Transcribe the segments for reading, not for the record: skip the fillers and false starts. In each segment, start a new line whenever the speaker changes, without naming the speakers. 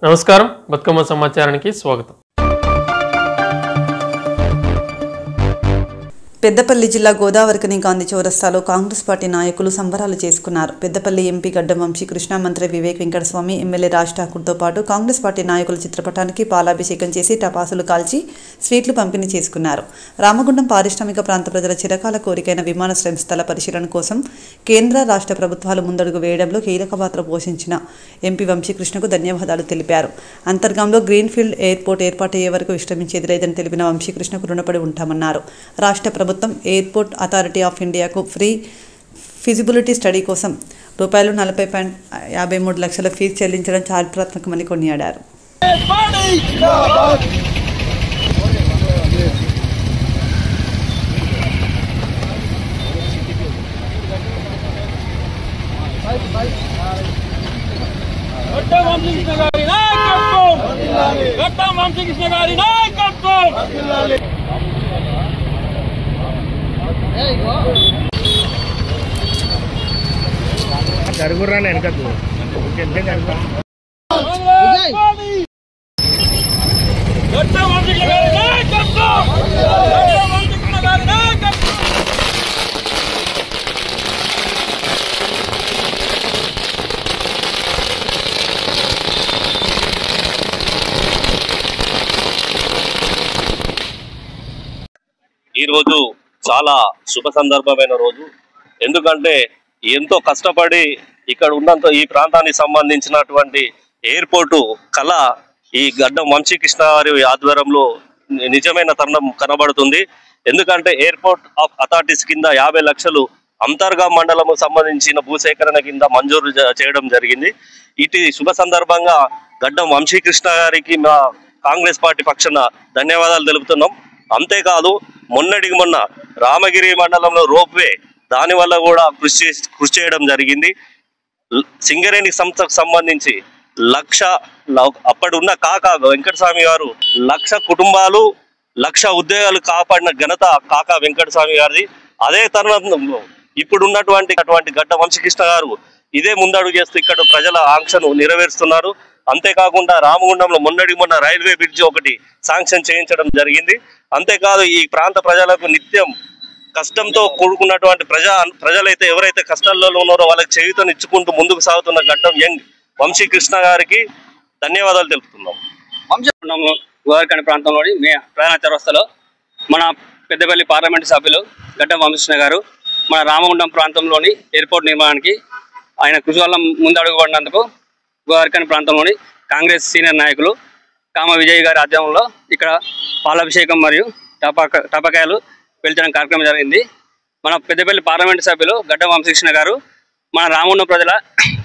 నమస్కారం, బతుకమ్మ సమాచారానికి స్వాగతం.
పెద్దపల్లి జిల్లా గోదావరికని గాంధీ చౌరస్తాలో కాంగ్రెస్ పార్టీ నాయకులు సంబరాలు చేసుకున్నారు. పెద్దపల్లి ఎంపీ గడ్డం వంశీకృష్ణ, మంత్రి వివేక్ వెంకటస్వామి, ఎమ్మెల్యే రాజ్ ఠాకూర్తో పాటు కాంగ్రెస్ పార్టీ నాయకుల చిత్రపటానికి పాలాభిషేకం చేసి టపాసులు కాల్చి స్వీట్లు పంపిణీ చేసుకున్నారు. రామగుండం పారిశ్రామిక ప్రాంత ప్రజల చిరకాల కోరికైన విమానాశ్రయం స్థల పరిశీలన కోసం కేంద్ర రాష్ట్ర ప్రభుత్వాలు ముందడుగు వేయడంలో కీలక పాత్ర పోషించిన ఎంపీ వంశీకృష్ణకు ధన్యవాదాలు తెలిపారు. అంతర్గాంలో గ్రీన్ఫీల్డ్ ఎయిర్పోర్ట్ ఏర్పాటయ్యే వరకు విశ్రమించేది లేదని తెలిపిన వంశీకృష్ణకు రుణపడి ఉంటామన్నారు. రాష్ట్ర ప్రభుత్వం ఎయిర్పోర్ట్ అథారిటీ ఆఫ్ ఇండియాకు ఫ్రీ ఫిజిబిలిటీ స్టడీ కోసం ₹40.53 లక్షల ఫీజు చెల్లించడం చారిత్రాత్మకమని కొనియాడారు.
జరుగురాని వెనకదు
ఈ రోజు చాలా శుభ సందర్భమైన రోజు. ఎందుకంటే ఎంతో కష్టపడి ఇక్కడ ఉన్నంత ఈ ప్రాంతానికి సంబంధించినటువంటి ఎయిర్పోర్టు కళ ఈ గడ్డం వంశీకృష్ణ గారి ఆధ్వర్యంలో నిజమైన తరుణం కనబడుతుంది. ఎందుకంటే ఎయిర్పోర్ట్ ఆఫ్ అథారిటీస్ కింద 50 లక్షలు అంతర్గా మండలము సంబంధించిన భూసేకరణ కింద మంజూరు చేయడం జరిగింది. ఇటు శుభ సందర్భంగా గడ్డం వంశీకృష్ణ గారికి మా కాంగ్రెస్ పార్టీ పక్షాన ధన్యవాదాలు తెలుపుతున్నాం. అంతేకాదు మొన్న రామగిరి మండలంలో రోప్వే దానివల్ల కూడా కృషి చేయడం జరిగింది. సింగరేణి సంస్థకు సంబంధించి అప్పటి ఉన్న కాకా వెంకటస్వామి గారు 1,00,000 కుటుంబాలు 1,00,000 ఉద్యోగాలు కాపాడిన ఘనత కాకా వెంకటస్వామి గారిది. అదే తరుణంలో ఇప్పుడు ఉన్నటువంటి గడ్డ వంశీకృష్ణ గారు ఇదే ముందడుగు చేస్తూ ఇక్కడ ప్రజల ఆంక్షను నెరవేరుస్తున్నారు. అంతేకాకుండా రామగుండంలో మొన్న రైల్వే బ్రిడ్జ్ ఒకటి శాంక్షన్ చేయించడం జరిగింది. అంతేకాదు ఈ ప్రాంత ప్రజలకు నిత్యం కష్టంతో కూడుకున్నటువంటి ప్రజలైతే ఎవరైతే కష్టాల్లో ఉన్నారో వాళ్ళకి చేయూతనిచ్చుకుంటూ ముందుకు సాగుతున్న గడ్డం వంశీకృష్ణ గారికి ధన్యవాదాలు తెలుపుతున్నాం.
గోదావరికని ప్రాంతంలోని ప్రధాన చౌరస్తాలో మన పెద్దపల్లి పార్లమెంటు సభ్యులు గడ్డం వంశీకృష్ణ గారు మన రామగుండం ప్రాంతంలోని ఎయిర్పోర్ట్ నిర్మాణానికి ఆయన కృషి వల్ల ముందడుగు పడినందుకు గోదావరికని ప్రాంతంలోని కాంగ్రెస్ సీనియర్ నాయకులు కామ విజయ్ గారి ఆధ్వర్యంలో ఇక్కడ పాలాభిషేకం మరియు టపాకాయలు పెంచడం కార్యక్రమం జరిగింది. మన పెద్దపల్లి పార్లమెంటు సభ్యులు గడ్డం వంశీకృష్ణ గారు మన రామగుండం ప్రజల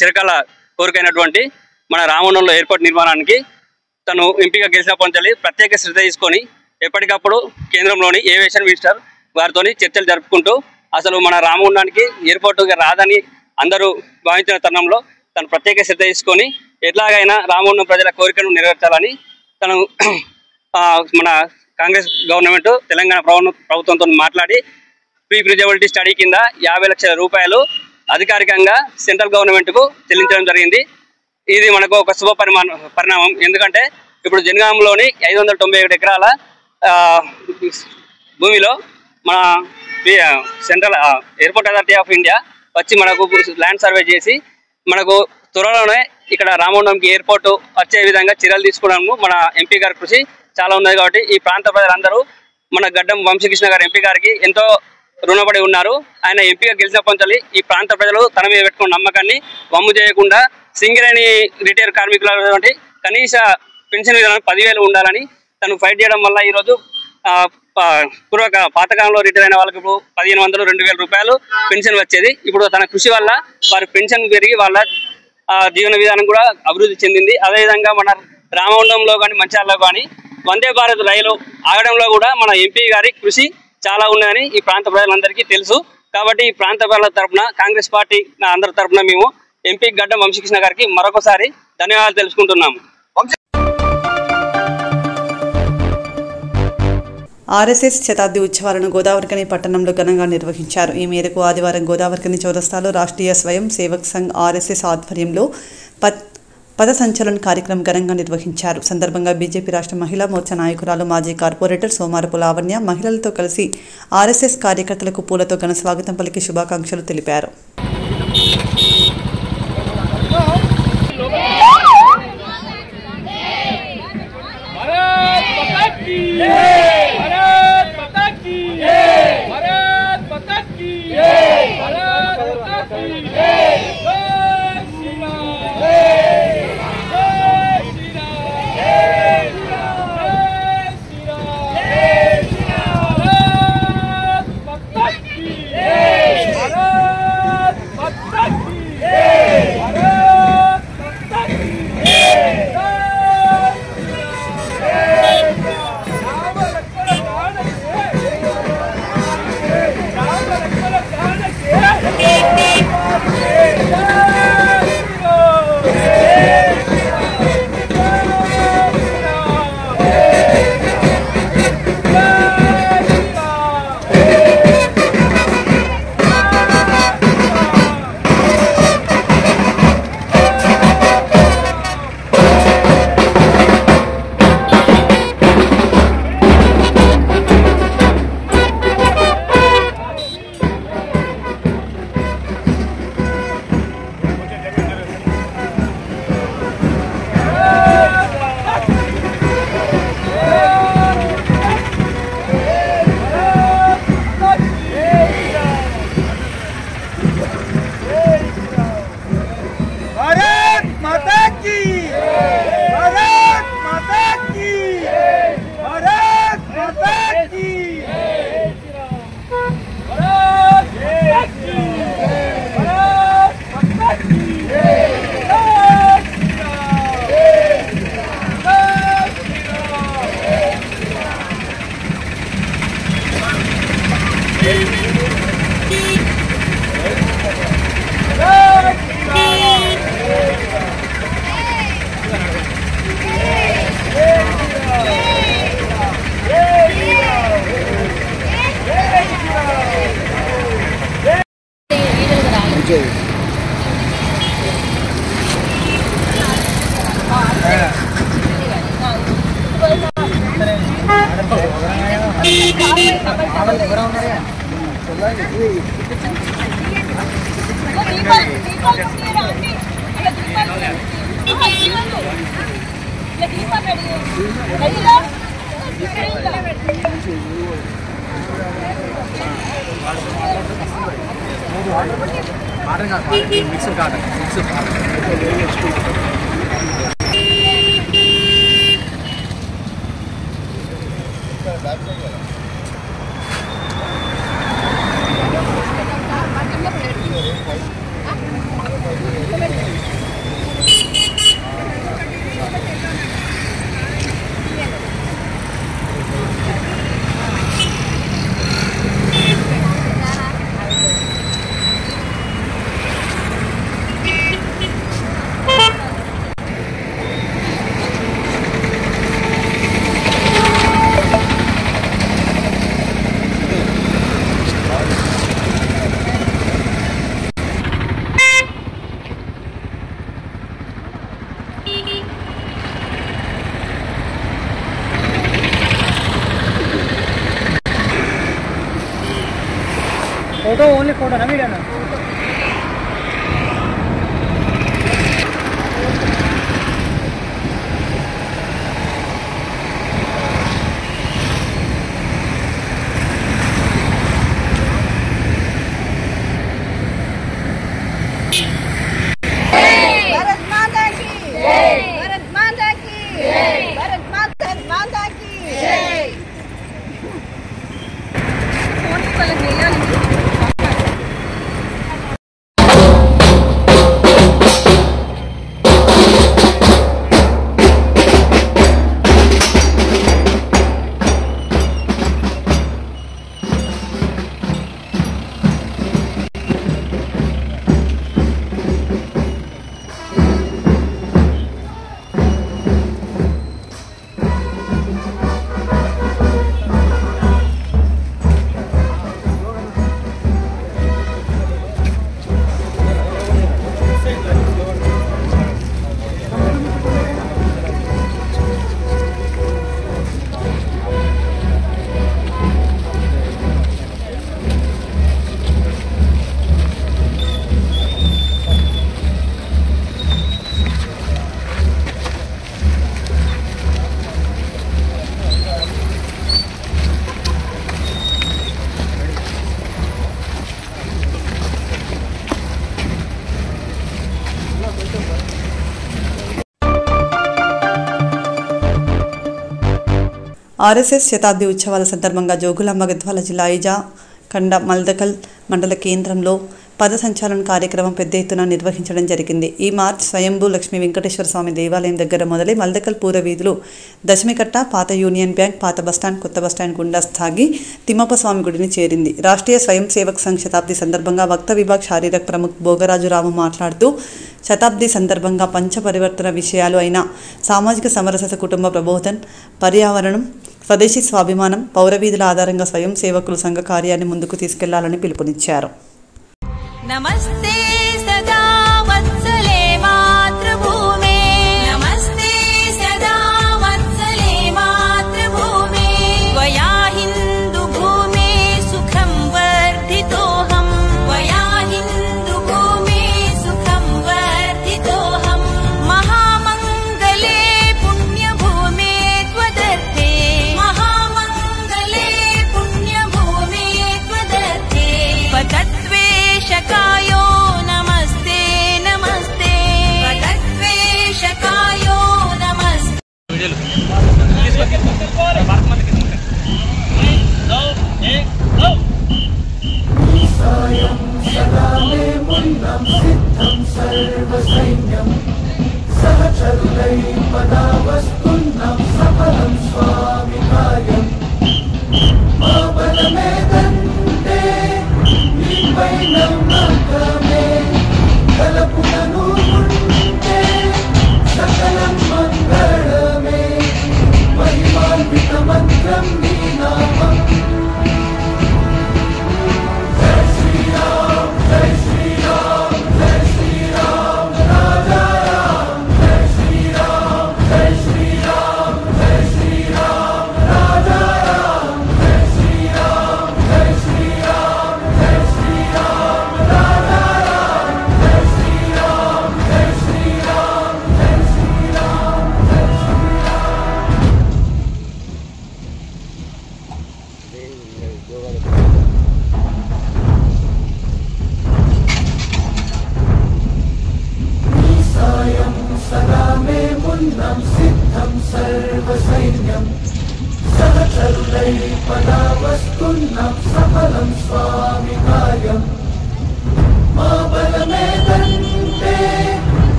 చిరకాల కోరికైనటువంటి మన రామగుండంలో ఎయిర్పోర్ట్ నిర్మాణానికి తను ఎంపీగా గెలిచినప్పటి నుంచి ప్రత్యేక శ్రద్ధ తీసుకొని ఎప్పటికప్పుడు కేంద్రంలోని ఏవియేషన్ మినిస్టర్ వారితో చర్చలు జరుపుకుంటూ అసలు మన రామగుండానికి ఎయిర్పోర్టుగా రాదని అందరూ భావించిన తరుణంలో తను ప్రత్యేక శ్రద్ధ తీసుకొని ఎట్లాగైనా రామగుండం ప్రజల కోరికను నెరవేర్చాలని తను మన కాంగ్రెస్ గవర్నమెంట్ తెలంగాణ ప్రభుత్వంతో మాట్లాడి ఫ్రీ ఫిజిబిలిటీ స్టడీ కింద 50 లక్షల రూపాయలు అధికారికంగా సెంట్రల్ గవర్నమెంట్కు చెల్లించడం జరిగింది. ఇది మనకు ఒక శుభ పరిణామం. ఎందుకంటే ఇప్పుడు జనగాంలోని 597 ఎకరాల భూమిలో మన central airport authority of India వచ్చి మనకు ల్యాండ్ సర్వే చేసి మనకు త్వరలోనే ఇక్కడ రామగుండంకి ఎయిర్పోర్ట్ వచ్చే విధంగా చర్యలు తీసుకోవడానికి మన ఎంపీ గారి కృషి చాలా ఉన్నది. కాబట్టి ఈ ప్రాంత ప్రజలందరూ మన గడ్డం వంశీకృష్ణ గారు ఎంపీ గారికి ఎంతో రుణపడి ఉన్నారు. ఆయన ఎంపీగా గెలిచినప్పటి నుంచి ఈ ప్రాంత ప్రజలు తన మీద పెట్టుకున్న నమ్మకాన్ని వమ్ము చేయకుండా సింగరేణి రిటైర్ కార్మికుల కనీస పెన్షన్ విధానం 10,000 ఉండాలని తను ఫైట్ చేయడం వల్ల ఈరోజు పాతకాలంలో రిటైర్ అయిన వాళ్ళకి ఇప్పుడు 1,500, 2,000 రూపాయలు పెన్షన్ వచ్చేది. ఇప్పుడు తన కృషి వల్ల వారి పెన్షన్ పెరిగి వాళ్ళ జీవన విధానం కూడా అభివృద్ధి చెందింది. అదేవిధంగా మన రామగుండంలో కానీ మంచిర్యాలలో కానీ వందే భారత్ రైలు ఆగడంలో కూడా మన ఎంపీ గారి కృషి చాలా ఉన్నదని ఈ ప్రాంత ప్రజలందరికీ తెలుసు. కాబట్టి ఈ ప్రాంత ప్రజల తరఫున కాంగ్రెస్ పార్టీ అందరి తరఫున మేము ఎంపీ గడ్డం వంశీకృష్ణ గారికి మరొకసారి ధన్యవాదాలు తెలుసుకుంటున్నాము.
ఆర్ఎస్ఎస్ శతాబ్ది ఉత్సవాలను గోదావరికని పట్టణంలో ఘనంగా నిర్వహించారు. ఈ మేరకు ఆదివారం గోదావరికని చౌరస్తాలో రాష్ట్రీయ స్వయం సేవక్ సంఘ్ ఆర్ఎస్ఎస్ ఆధ్వర్యంలో పద సంచలన కార్యక్రమం ఘనంగా నిర్వహించారు. సందర్భంగా బీజేపీ రాష్ట్ర మహిళా మోర్చా నాయకురాలు మాజీ కార్పొరేటర్ సోమారపు లావణ్య మహిళలతో కలిసి ఆర్ఎస్ఎస్ కార్యకర్తలకు పూలతో ఘన స్వాగతం పలికి శుభాకాంక్షలు తెలిపారు.
फोटो ओनली फोटो ना वीडियो ना
ఆర్ఎస్ఎస్ శతాబ్ది ఉత్సవాల సందర్భంగా జోగులాంబ గద్వాల జిల్లా ఐజా కండ మల్దకల్ మండల కేంద్రంలో పద సంచాలన కార్యక్రమం పెద్ద ఎత్తున నిర్వహించడం జరిగింది. ఈ మార్చ్ స్వయంభూ లక్ష్మీ వెంకటేశ్వర స్వామి దేవాలయం దగ్గర మొదలై మల్దకల్ పూర వీధులు దశమికట్ట, పాత యూనియన్ బ్యాంక్, పాత బస్టాండ్, కొత్త బస్టాండ్ గుండా సాగి తిమ్మప్ప స్వామి గుడిని చేరింది. రాష్ట్రీయ స్వయం సేవక్ సంఘ్ శతాబ్ది సందర్భంగా వక్త విభాగ్ శారీరక ప్రముఖ్ భోగరాజు రాము మాట్లాడుతూ శతాబ్ది సందర్భంగా పంచ పరివర్తన విషయాలు అయిన సామాజిక సమరసత, కుటుంబ ప్రబోధన్, పర్యావరణం, స్వదేశీ స్వాభిమానం, పౌరవీధుల ఆధారంగా స్వయం సేవకులు సంఘ కార్యాన్ని ముందుకు తీసుకెళ్లాలని పిలుపునిచ్చారు.
नमस्ते सदा वत्सले मातृभूमे, नमस्ते सदा वत्सले मातृभूमे, त्वया हिन्दु भूमे सुखं वर्धितोऽहं, त्वया हिन्दु भूमे सुखं वर्धितोऽहं, महामङ्गले पुण्यभूमे त्वदर्थे, महामङ्गले पुण्यभूमे त्वदर्थे, पतद्वेषकायो नमस्ते नमस्ते, पतद्वेषकायो नमस्ते.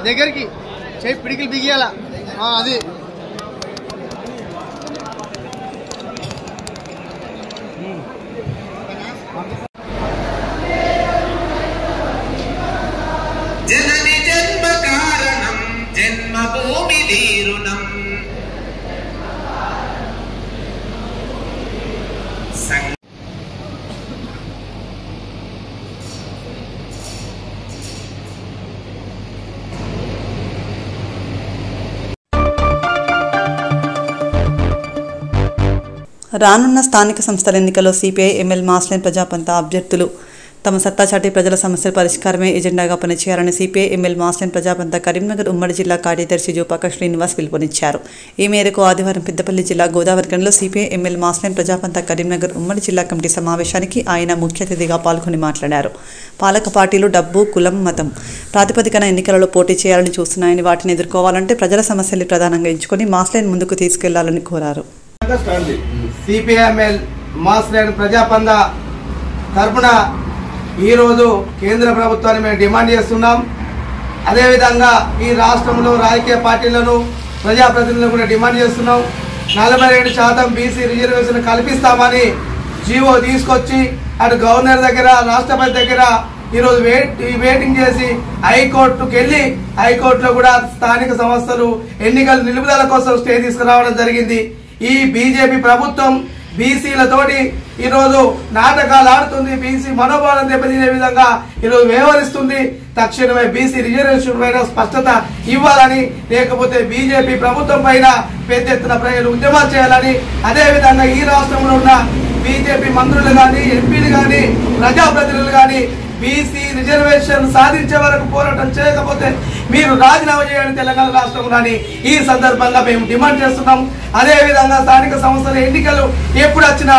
దగ్గరికి చేయి పిడికిలు బిగియాలా అది
జనని జన్మ కారణం జన్మభూమి దీరుణం
రానున్న స్థానిక సంస్థల ఎన్నికల్లో సిపిఐ ఎంఎల్ మాస్లైన్ ప్రజాపంత అభ్యర్థులు తమ సత్తా చాటి ప్రజల సమస్యల పరిష్కారమే ఎజెండాగా పనిచేయాలని సిపిఐ ఎంఎల్ మాస్లైన్ ప్రజాపంత కరీంనగర్ ఉమ్మడి జిల్లా కార్యదర్శి జోపాక శ్రీనివాస్ పిలుపునిచ్చారు. ఈ మేరకు ఆదివారం పెద్దపల్లి జిల్లా గోదావరిఖండ్లో సిపిఐ ఎంఎల్ మాస్లైన్ ప్రజాపంత కరీంనగర్ ఉమ్మడి జిల్లా కమిటీ సమావేశానికి ఆయన ముఖ్య అతిథిగా పాల్గొని మాట్లాడారు. పాలక పార్టీలు డబ్బు, కులం, మతం ప్రాతిపదికన ఎన్నికలలో పోటీ చేయాలని చూస్తున్నాయని, వాటిని ఎదుర్కోవాలంటే ప్రజల సమస్యల్ని ప్రధానంగా ఎంచుకొని మాస్లైన్ ముందుకు తీసుకెళ్లాలని కోరారు.
సిపిఐఎంఎల్ మాస్లైన్ ప్రజాపంద తరపున ఈరోజు కేంద్ర ప్రభుత్వాన్ని మేము డిమాండ్ చేస్తున్నాం. అదేవిధంగా ఈ రాష్ట్రంలో రాజకీయ పార్టీలను, ప్రజాప్రతినిధులను కూడా డిమాండ్ చేస్తున్నాం. 42% బీసీ రిజర్వేషన్ కల్పిస్తామని జీవో తీసుకొచ్చి అటు గవర్నర్ దగ్గర, రాష్ట్రపతి దగ్గర ఈరోజు వెయిటింగ్ చేసి హైకోర్టుకు వెళ్ళి హైకోర్టులో కూడా స్థానిక సంస్థలు ఎన్నికల నిలుపుదల కోసం స్టే తీసుకురావడం జరిగింది. ఈ బీజేపీ ప్రభుత్వం బీసీలతోటి ఈరోజు నాటకాలు ఆడుతుంది. బీసీ మనోభావం దెబ్బతినే విధంగా ఈరోజు వ్యవహరిస్తుంది. తక్షణమే బీసీ రిజర్వేషన్ పైన స్పష్టత ఇవ్వాలని, లేకపోతే బీజేపీ ప్రభుత్వం పైన పెద్ద ఎత్తున ప్రజలు ఉద్యమాలు చేయాలని, అదేవిధంగా ఈ రాష్ట్రంలో ఉన్న బీజేపీ మంత్రులు కానీ, ఎంపీలు కానీ, ప్రజాప్రతినిధులు కానీ బీసీ రిజర్వేషన్ సాధించే వరకు పోరాటం చేయకపోతే మీరు రాజీనామా చేయండి తెలంగాణ రాష్ట్రంలోని ఈ సందర్భంగా మేము డిమాండ్ చేస్తున్నాం. అదేవిధంగా స్థానిక సంస్థల ఎన్నికలు ఎప్పుడు వచ్చినా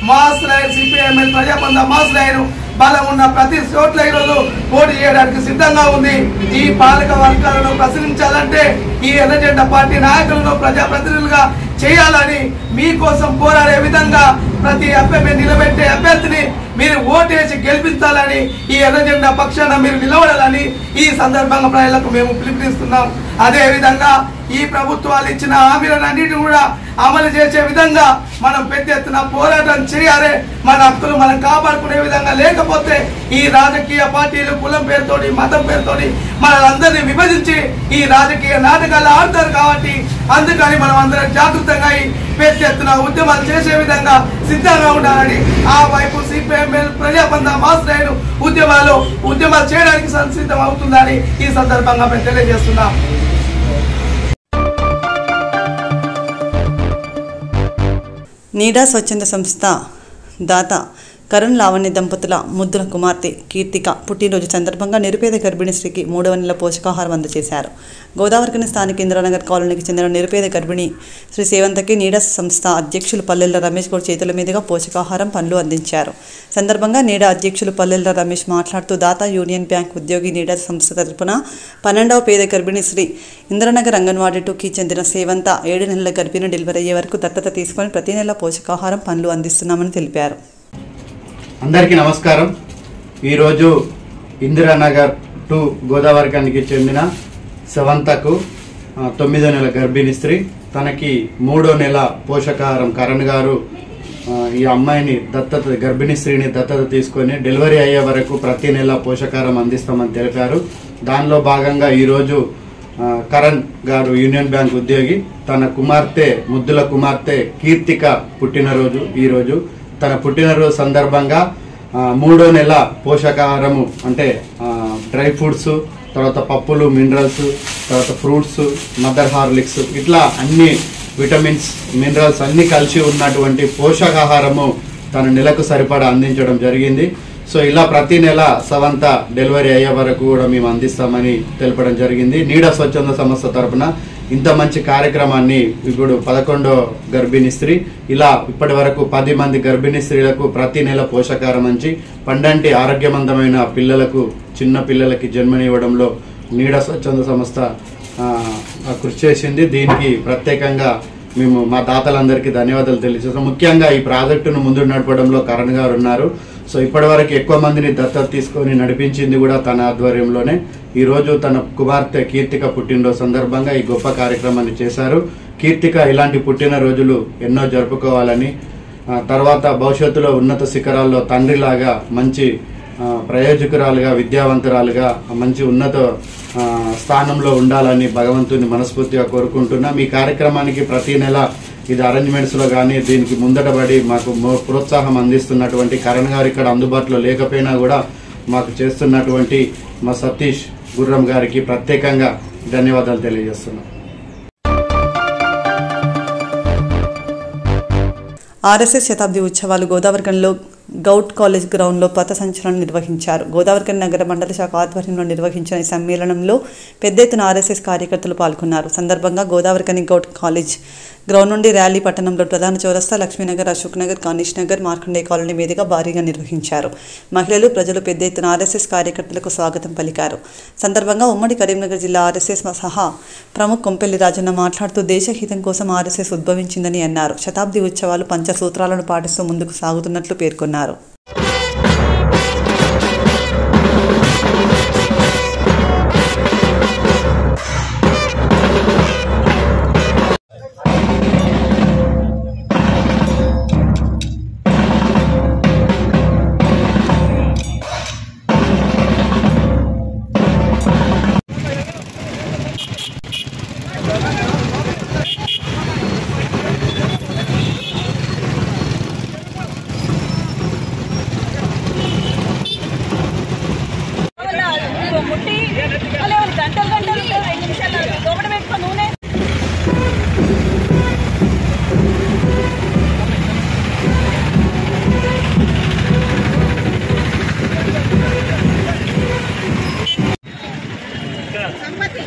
mass line CPIML ప్రజాపంద mass line బలం ఉన్న ప్రతి చోట్ల ఈరోజు పోటీ చేయడానికి సిద్ధంగా ఉంది. ఈ పాలక వర్గాలను ప్రశ్నించాలంటే ఈ ఎర్రజెండా పార్టీ నాయకులను ప్రజాప్రతినిధులుగా చేయాలని మీకోసం పోరాడే విధంగా ప్రతి అభ్యర్థి నిలబెట్టే అభ్యర్థిని మీరు ఓటేసి గెలిపించాలని ఈ ఎర్రజెండా పక్షాన మీరు నిలబడాలని ఈ సందర్భంగా ప్రజలకు మేము పిలుపునిస్తున్నాం. అదేవిధంగా ఈ ప్రభుత్వాలు ఇచ్చిన హామీలన్నిటిని కూడా అమలు చేసే విధంగా మనం పెద్ద ఎత్తున పోరాటం చేయాలి. మన హక్కులు మనం కాపాడుకునే విధంగా లేకపోతే ఈ రాజకీయ పార్టీలు కులం పేరుతోటి మతం పేరుతోటి మనలందరినీ విభజించి ఈ రాజకీయ నాటకాలు ఆడతారు. కాబట్టి అందుకని మనం అందరం జాగృతంగా పెద్ద ఎత్తున ఉద్యమాలు చేసే విధంగా సిద్ధంగా ఉండాలని ఆ వైపు సిపిఎంఎల్ ప్రజాపంద మాస్ లైన్ ఉద్యమాలు చేయడానికి సంసిద్ధం అవుతుందని ఈ సందర్భంగా మేము తెలియజేస్తున్నాం.
నీడా స్వచ్ఛంద సంస్థ దాత కరుణ్ లావణ్య దంపతుల ముద్దుల కుమార్తె కీర్తిక పుట్టినరోజు సందర్భంగా నిరుపేద గర్భిణీ స్త్రీకి 3వ నెల పోషకాహారం అందజేశారు. గోదావరికని స్థానిక ఇందిరానగర్ కాలనీకి చెందిన నిరుపేద గర్భిణీ శ్రీ సేవంతకి నీడా సంస్థ అధ్యక్షులు పల్లెల రమేష్ గౌడ్ చేతుల మీదుగా పోషకాహారం పండ్లు అందించారు. సందర్భంగా నీడా అధ్యక్షులు పల్లెల రమేష్ మాట్లాడుతూ దాత యూనియన్ బ్యాంక్ ఉద్యోగి నీడా సంస్థ తరపున 12వ పేద గర్భిణీ శ్రీ ఇందిరానగర్ అంగన్వాడీ 2కి చెందిన సేవంత 7 నెలల గర్భిణీ డెలివరీ అయ్యే వరకు దత్తత తీసుకొని ప్రతి నెల పోషకాహారం పండ్లు అందిస్తున్నామని తెలిపారు.
అందరికీ నమస్కారం. ఈరోజు ఇందిరానగర్ 2 గోదావరికానికి చెందిన సవంతకు 9వ నెల గర్భిణీ స్త్రీ, తనకి 3వ నెల పోషకాహారం కరణ్ గారు ఈ అమ్మాయిని గర్భిణీ స్త్రీని దత్తత తీసుకొని డెలివరీ అయ్యే వరకు ప్రతి నెల పోషకాహారం అందిస్తామని తెలిపారు. దానిలో భాగంగా ఈరోజు కరణ్ గారు యూనియన్ బ్యాంక్ ఉద్యోగి, తన కుమార్తె ముద్దుల కుమార్తె కీర్తిక పుట్టినరోజు ఈరోజు. తన పుట్టినరోజు సందర్భంగా 3వ నెల పోషకాహారము అంటే డ్రై ఫ్రూట్స్, తర్వాత పప్పులు, మినరల్స్, తర్వాత ఫ్రూట్స్, మదర్ హార్లిక్స్, ఇట్లా అన్ని విటమిన్స్, మినరల్స్ అన్ని కలిసి ఉన్నటువంటి పోషకాహారము తన నెలకు సరిపడా అందించడం జరిగింది. సో ఇలా ప్రతి నెల సవంత డెలివరీ అయ్యే వరకు కూడా మేము అందిస్తామని తెలపడం జరిగింది. నీడా స్వచ్ఛంద సంస్థ తరఫున ఇంత మంచి కార్యక్రమాన్ని ఇప్పుడు 11వ గర్భిణీ స్త్రీ ఇలా ఇప్పటి వరకు 10 మంది గర్భిణీ స్త్రీలకు ప్రతి నెల పోషకాహారం అంచి పండంటి ఆరోగ్యవంతమైన పిల్లలకు, చిన్న పిల్లలకి జన్మనివ్వడంలో నీడా స్వచ్ఛంద సంస్థ కృషి చేసింది. దీనికి ప్రత్యేకంగా మేము మా దాతలందరికీ ధన్యవాదాలు తెలియజేస్తాం. ముఖ్యంగా ఈ ప్రాజెక్టును ముందు నడపడంలో కరణ్ గారు ఉన్నారు. సో ఇప్పటి వరకు ఎక్కువ మందిని దత్తత తీసుకొని నడిపించింది కూడా తన ఆధ్వర్యంలోనే. ఈరోజు తన కుమార్తె కీర్తిక పుట్టినరోజు సందర్భంగా ఈ గొప్ప కార్యక్రమాన్ని చేశారు. కీర్తిక ఇలాంటి పుట్టినరోజులు ఎన్నో జరుపుకోవాలని, తర్వాత భవిష్యత్తులో ఉన్నత శిఖరాల్లో తండ్రిలాగా మంచి ప్రయోజకురాలుగా, విద్యావంతురాలుగా మంచి ఉన్నత స్థానంలో ఉండాలని భగవంతుని మనస్ఫూర్తిగా కోరుకుంటున్నాం. ఈ కార్యక్రమానికి ప్రతి నెల ఇది అరేంజ్మెంట్స్లో కానీ దీనికి ముందటబడి మాకు ప్రోత్సాహం అందిస్తున్నటువంటి కరణ్ గారు ఇక్కడ అందుబాటులో లేకపోయినా కూడా మాకు చేస్తున్నటువంటి మా సతీష్ గుర్రం గారికి ప్రత్యేకంగా ధన్యవాదాలు తెలియజేస్తున్నాం.
ఆర్ఎస్ఎస్ శతాబ్ది ఉత్సవాలు గోదావరికనిలో గౌట్ కాలేజ్ గ్రౌండ్లో పథ సంచలనం నిర్వహించారు. గోదావరికని నగర మండల శాఖ ఆధ్వర్యంలో నిర్వహించిన ఈ సమ్మేళనంలో పెద్ద ఎత్తున ఆర్ఎస్ఎస్ కార్యకర్తలు పాల్గొన్నారు. సందర్భంగా గోదావరికని గౌట్ కాలేజ్ గ్రౌండ్ నుండి ర్యాలీ పట్టణంలో ప్రధాన చౌరస్తా, లక్ష్మీనగర్, అశోక్ నగర్, కానిష్ నగర్, మార్కండే కాలనీ మీదుగా భారీగా నిర్వహించారు. మహిళలు, ప్రజలు పెద్ద ఎత్తున ఆర్ఎస్ఎస్ కార్యకర్తలకు స్వాగతం పలికారు. సందర్భంగా ఉమ్మడి కరీంనగర్ జిల్లా ఆర్ఎస్ఎస్ సహా ప్రముఖ్ కొంపెల్లి రాజన్న మాట్లాడుతూ దేశహితం కోసం ఆర్ఎస్ఎస్ ఉద్భవించిందని అన్నారు. శతాబ్ది ఉత్సవాలు పంచసూత్రాలను పాటిస్తూ ముందుకు సాగుతున్నట్లు పేర్కొన్నారు.
సంపతి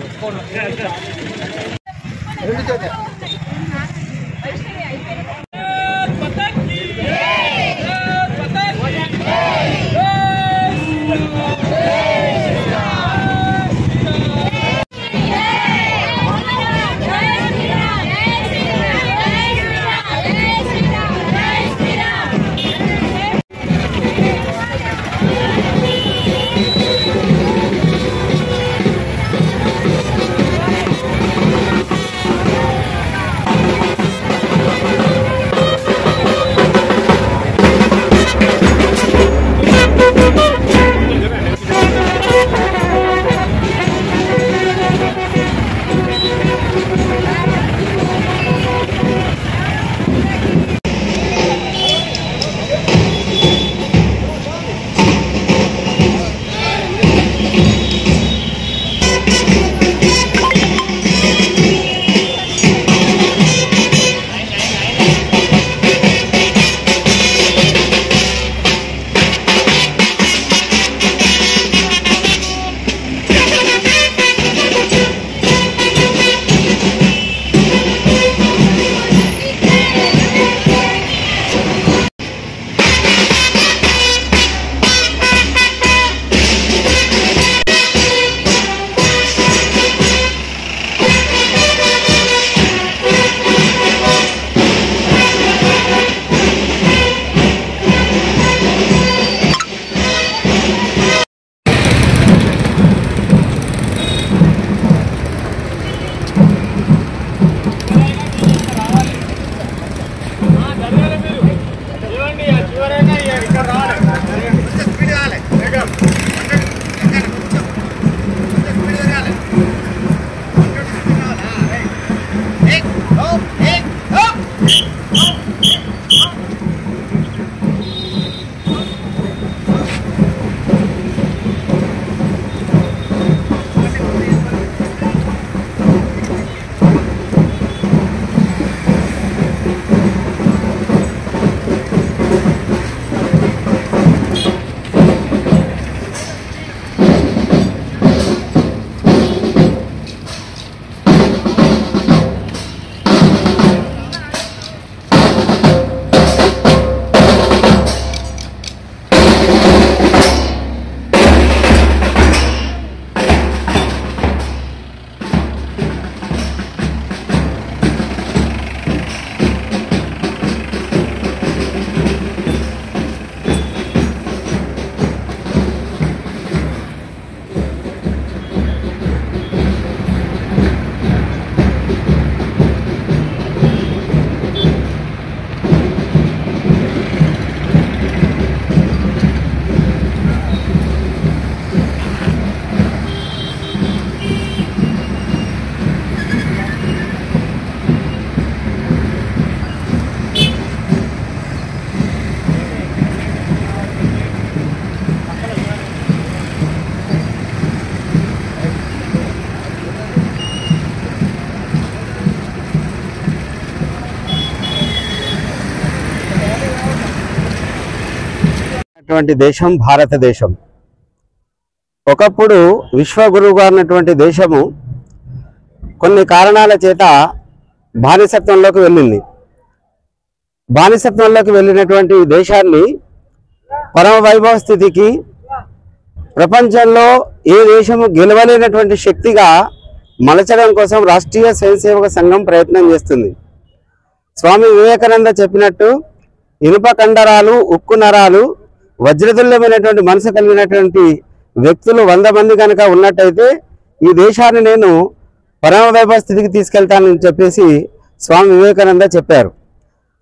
అటువంటి దేశం భారతదేశం. ఒకప్పుడు విశ్వగురువుగా ఉన్నటువంటి దేశము కొన్ని కారణాల చేత బానిసత్వంలోకి వెళ్ళింది. బానిసత్వంలోకి వెళ్ళినటువంటి దేశాన్ని పరమ వైభవ స్థితికి ప్రపంచంలో ఏ దేశము గెలవలేనటువంటి శక్తిగా మలచడం కోసం రాష్ట్రీయ స్వయంసేవక సంఘం ప్రయత్నం చేస్తుంది. స్వామి వివేకానంద చెప్పినట్టు ఇనుప కండరాలు, ఉక్కు నరాలు, వజ్రతుల్యమైనటువంటి మనసు కలిగినటువంటి వ్యక్తులు 100 మంది కనుక ఉన్నట్టయితే ఈ దేశాన్ని నేను పరమ వైభవ స్థితికి తీసుకెళ్తానని చెప్పేసి స్వామి వివేకానంద చెప్పారు.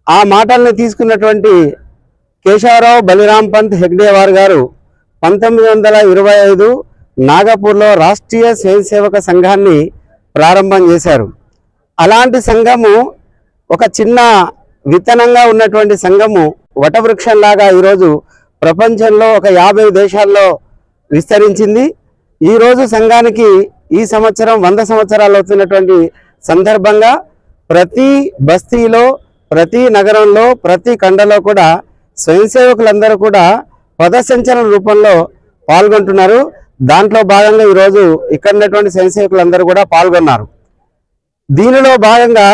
ఆ మాటల్ని తీసుకున్నటువంటి కేశవరావు బలిరామ్ పంత్ హెగ్డేవార్ గారు 1925 నాగపూర్లో రాష్ట్రీయ స్వయంసేవక సంఘాన్ని ప్రారంభం చేశారు. అలాంటి సంఘము ఒక చిన్న విత్తనంగా ఉన్నటువంటి సంఘము వటవృక్షంలాగా ఈరోజు ప్రపంచంలో ఒక 50 దేశాల్లో విస్తరించింది. ఈరోజు సంఘానికి ఈ సంవత్సరం 100 సంవత్సరాలు అవుతున్నటువంటి సందర్భంగా ప్రతి బస్తీలో, ప్రతి నగరంలో, ప్రతి ఖండలో కూడా స్వయంసేవకులందరూ కూడా పదసంచలన రూపంలో పాల్గొంటున్నారు. దాంట్లో భాగంగా ఈరోజు ఇక్కడ ఉన్నటువంటి స్వయంసేవకులందరూ కూడా పాల్గొన్నారు. దీనిలో భాగంగా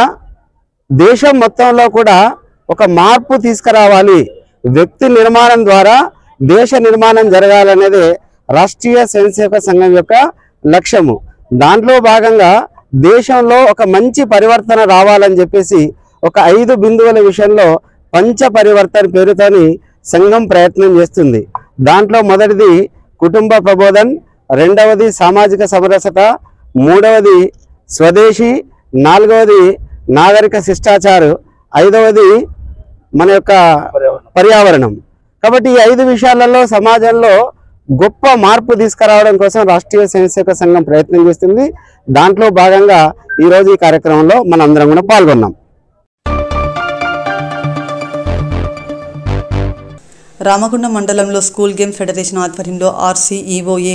దేశం మొత్తంలో కూడా ఒక మార్పు తీసుకురావాలి, వ్యక్తి నిర్మాణం ద్వారా దేశ నిర్మాణం జరగాలనేది రాష్ట్రీయ స్వయంసేవక సంఘం యొక్క లక్ష్యము. దాంట్లో భాగంగా దేశంలో ఒక మంచి పరివర్తన రావాలని చెప్పేసి ఒక 5 బిందువుల విషయంలో పంచ పరివర్తన పేరుతోని సంఘం ప్రయత్నం చేస్తుంది. దాంట్లో మొదటిది కుటుంబ ప్రబోధన్, రెండవది సామాజిక సమరసత, మూడవది స్వదేశీ, నాలుగవది నాగరిక శిష్టాచారం, ఐదవది మన యొక్క పర్యావరణం. కాబట్టి ఈ 5 విషయాలలో సమాజంలో గొప్ప మార్పు తీసుకురావడం కోసం రాష్ట్రీయ స్వయంసేవక సంఘం ప్రయత్నం చేస్తుంది. దాంట్లో భాగంగా ఈరోజు ఈ కార్యక్రమంలో మనందరం కూడా పాల్గొన్నాం.
రామగుండం మండలంలో స్కూల్ గేమ్ ఫెడరేషన్ ఆధ్వర్యంలో RCEOA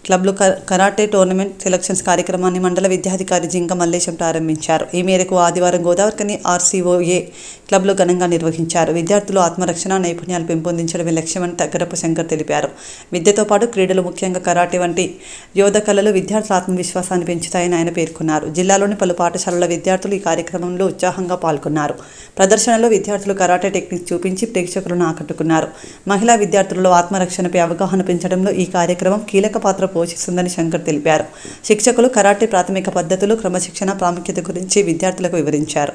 క్లబ్లు కరాటే టోర్నమెంట్ సెలక్షన్స్ కార్యక్రమాన్ని మండల విద్యాధికారి జింక మల్లేశం ప్రారంభించారు. ఈ మేరకు ఆదివారం గోదావరికని RCOA క్లబ్లు ఘనంగా నిర్వహించారు. విద్యార్థులు ఆత్మరక్షణ నైపుణ్యాలు పెంపొందించడమే లక్ష్యమని తగ్గరపు శంకర్ తెలిపారు. విద్యతో పాటు క్రీడలు ముఖ్యంగా కరాటే వంటి యోధ కళలు విద్యార్థుల ఆత్మవిశ్వాసాన్ని పెంచుతాయని ఆయన పేర్కొన్నారు. జిల్లాలోని పలు పాఠశాలల విద్యార్థులు ఈ కార్యక్రమంలో ఉత్సాహంగా పాల్గొన్నారు. ప్రదర్శనలో విద్యార్థులు కరాటే టెక్నిక్ చూపించి ప్రేక్షకులను ఆకట్టుకున్నారు. మహిళా విద్యార్థులలో ఆత్మరక్షణపై అవగాహన పెంచడంలో ఈ కార్యక్రమం కీలక పాత్ర పోషిస్తుందని శంకర్ తెలిపారు. శిక్షకులు కరాటే ప్రాథమిక పద్ధతులు, క్రమశిక్షణ ప్రాముఖ్యత గురించి విద్యార్థులకు వివరించారు.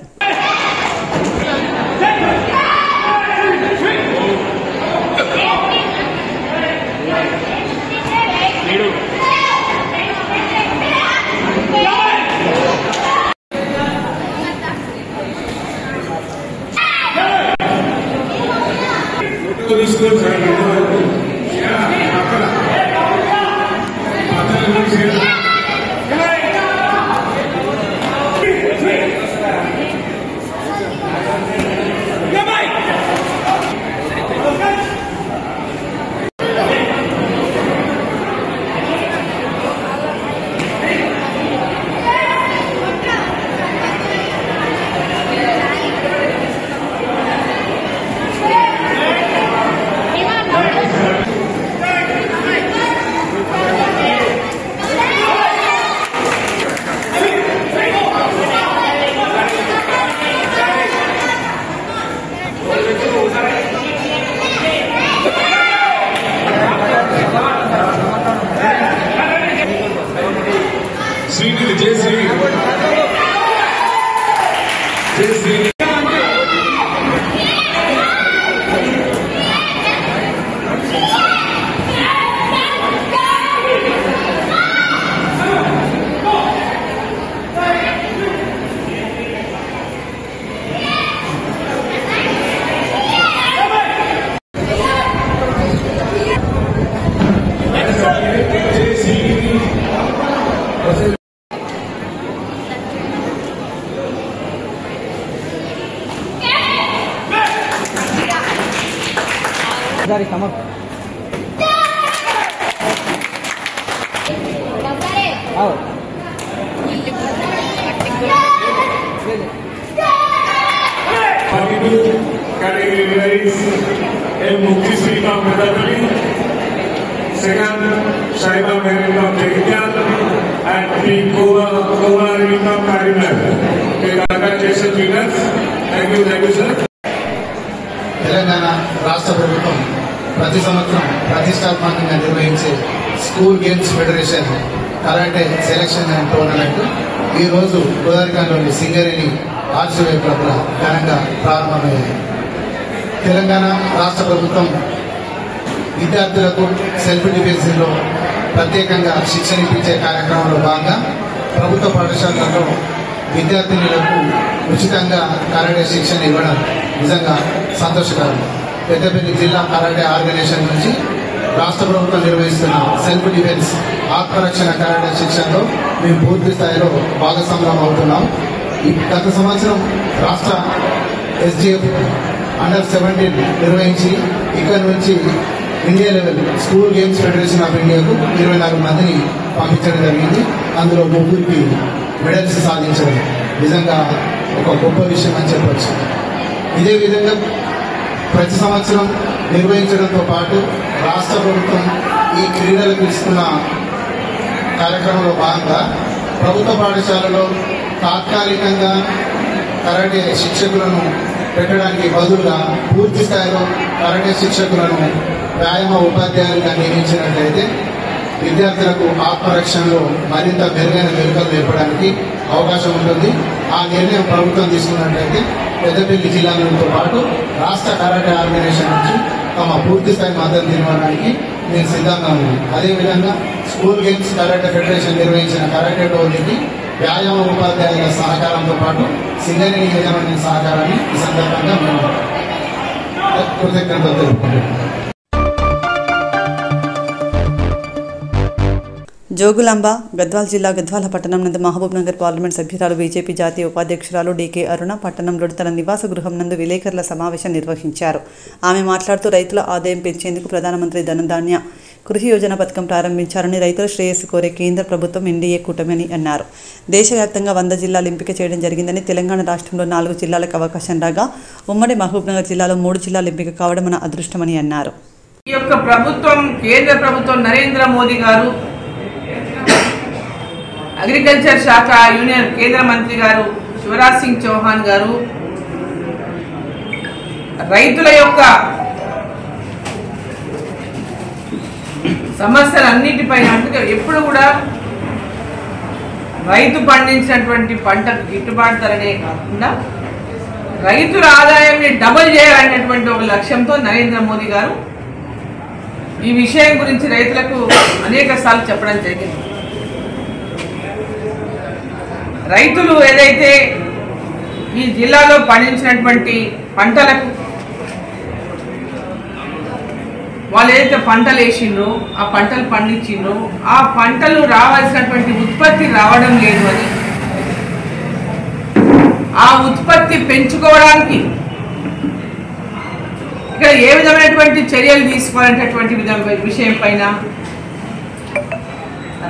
తెలంగాణ రాష్ట్ర ప్రభుత్వం ప్రతి సంవత్సరం ప్రతిష్టాత్మకంగా నిర్వహించే school games federation karate selection and tournament ఈ రోజు గోదావరిలోని సింగరేణి RCOA క్లబ్ల ఘనంగా ప్రారంభమైంది. తెలంగాణ రాష్ట్ర ప్రభుత్వం విద్యార్థులకు సెల్ఫ్ డిఫెన్స్లో ప్రత్యేకంగా శిక్షణ ఇప్పించే కార్యక్రమంలో భాగంగా ప్రభుత్వ పాఠశాలలలో విద్యార్థినులకు ఉచితంగా కరాటే శిక్షణ ఇవ్వడం నిజంగా సంతోషకరం. పెద్దపల్లి జిల్లా కరాటే ఆర్గనైజేషన్ నుంచి రాష్ట్ర ప్రభుత్వం నిర్వహిస్తున్న సెల్ఫ్ డిఫెన్స్ ఆత్మరక్షణ కరాటే శిక్షణలో మేము పూర్తి స్థాయిలో భాగస్వామ్యం అవుతున్నాం. గత సంవత్సరం రాష్ట్ర SGF Under-17 నిర్వహించి ఇక్కడ నుంచి India level school games federation of ఇండియాకు 24 మందిని పంపించడం జరిగింది. అందులో 3 మెడల్స్ సాధించడం నిజంగా ఒక గొప్ప విషయం అని చెప్పవచ్చు. ఇదే విధంగా ప్రతి సంవత్సరం నిర్వహించడంతో పాటు రాష్ట్ర ప్రభుత్వం ఈ ఈ క్రీడలకు ఇస్తున్న కార్యక్రమంలో భాగంగా ప్రభుత్వ పాఠశాలలో తాత్కాలికంగా కరాటే శిక్షకులను పెట్టడానికి బదులుగా పూర్తి స్థాయిలో కరాటే శిక్షకులను వ్యాయామ ఉపాధ్యాయులుగా నియమించినట్లయితే విద్యార్థులకు ఆత్మరక్షణలో మరింత మెరుగైన మెరుగుదల నేర్పడానికి అవకాశం ఉంటుంది. ఆ నిర్ణయం ప్రభుత్వం తీసుకున్నట్లయితే పెద్దపల్లి జిల్లాలతో పాటు రాష్ట్ర కరాటే ఆర్గనైజేషన్ నుంచి తమ పూర్తి స్థాయి మద్దతు ఇవ్వడానికి నేను సిద్ధంగా ఉన్నాను. అదేవిధంగా స్కూల్ గేమ్స్ కరాటే ఫెడరేషన్ నిర్వహించిన కరాటే టోర్నీకి వ్యాయామ ఉపాధ్యాయుల సహకారంతో పాటు సింగరేణి యాజమాన్య సహకారాన్ని ఈ సందర్భంగా మేము కృతజ్ఞతలు తెలుపుకుంటున్నాం.
జోగులాంబ గద్వాల జిల్లా గద్వాల పట్టణం నందు మహబూబ్ నగర్ పార్లమెంట్ సభ్యురాలు బీజేపీ జాతీయ ఉపాధ్యక్షురాలు డీకే అరుణ పట్టణంలోని తన నివాస గృహం నందు విలేకరుల సమావేశం నిర్వహించారు. ఆమె మాట్లాడుతూ రైతుల ఆదాయం పెంచేందుకు ప్రధానమంత్రి ధనధాన్య కృషి యోజన పథకం ప్రారంభించారని, రైతుల శ్రేయస్సు కోరే కేంద్ర ప్రభుత్వం ఎన్డీఏ కూటమి అని అన్నారు. దేశవ్యాప్తంగా 100 జిల్లాలు ఎంపిక చేయడం జరిగిందని, తెలంగాణ రాష్ట్రంలో 4 జిల్లాలకు అవకాశం రాగా ఉమ్మడి మహబూబ్ నగర్ జిల్లాలో 3 జిల్లాలు ఎంపిక కావడం మన అదృష్టమని అన్నారు.
ఈ యొక్క ప్రభుత్వం, కేంద్ర ప్రభుత్వం నరేంద్ర మోదీ గారు, అగ్రికల్చర్ శాఖ యూనియన్ కేంద్ర మంత్రి గారు శివరాజ్ సింగ్ చౌహాన్ గారు రైతుల యొక్క సమస్యలన్నిటిపైన ఎప్పుడు కూడా రైతు పండించినటువంటి పంటకు గిట్టుబాటు ధరనే కాకుండా రైతుల ఆదాయాన్ని డబుల్ చేయాలనేటువంటి ఒక లక్ష్యంతో నరేంద్ర మోదీ గారు ఈ విషయం గురించి రైతులకు అనేక సార్లు చెప్పడం జరిగింది. రైతులు ఏదైతే ఈ జిల్లాలో పండించినటువంటి పంటలకు వాళ్ళు ఏదైతే పంటలు వేసిండ్రో, ఆ పంటలు పండించిండ్రో, ఆ పంటలు రావాల్సినటువంటి ఉత్పత్తి రావడం లేదు అని, ఆ ఉత్పత్తి పెంచుకోవడానికి ఇక్కడ ఏ విధమైనటువంటి చర్యలు తీసుకోవాలనేటటువంటి విషయం పైన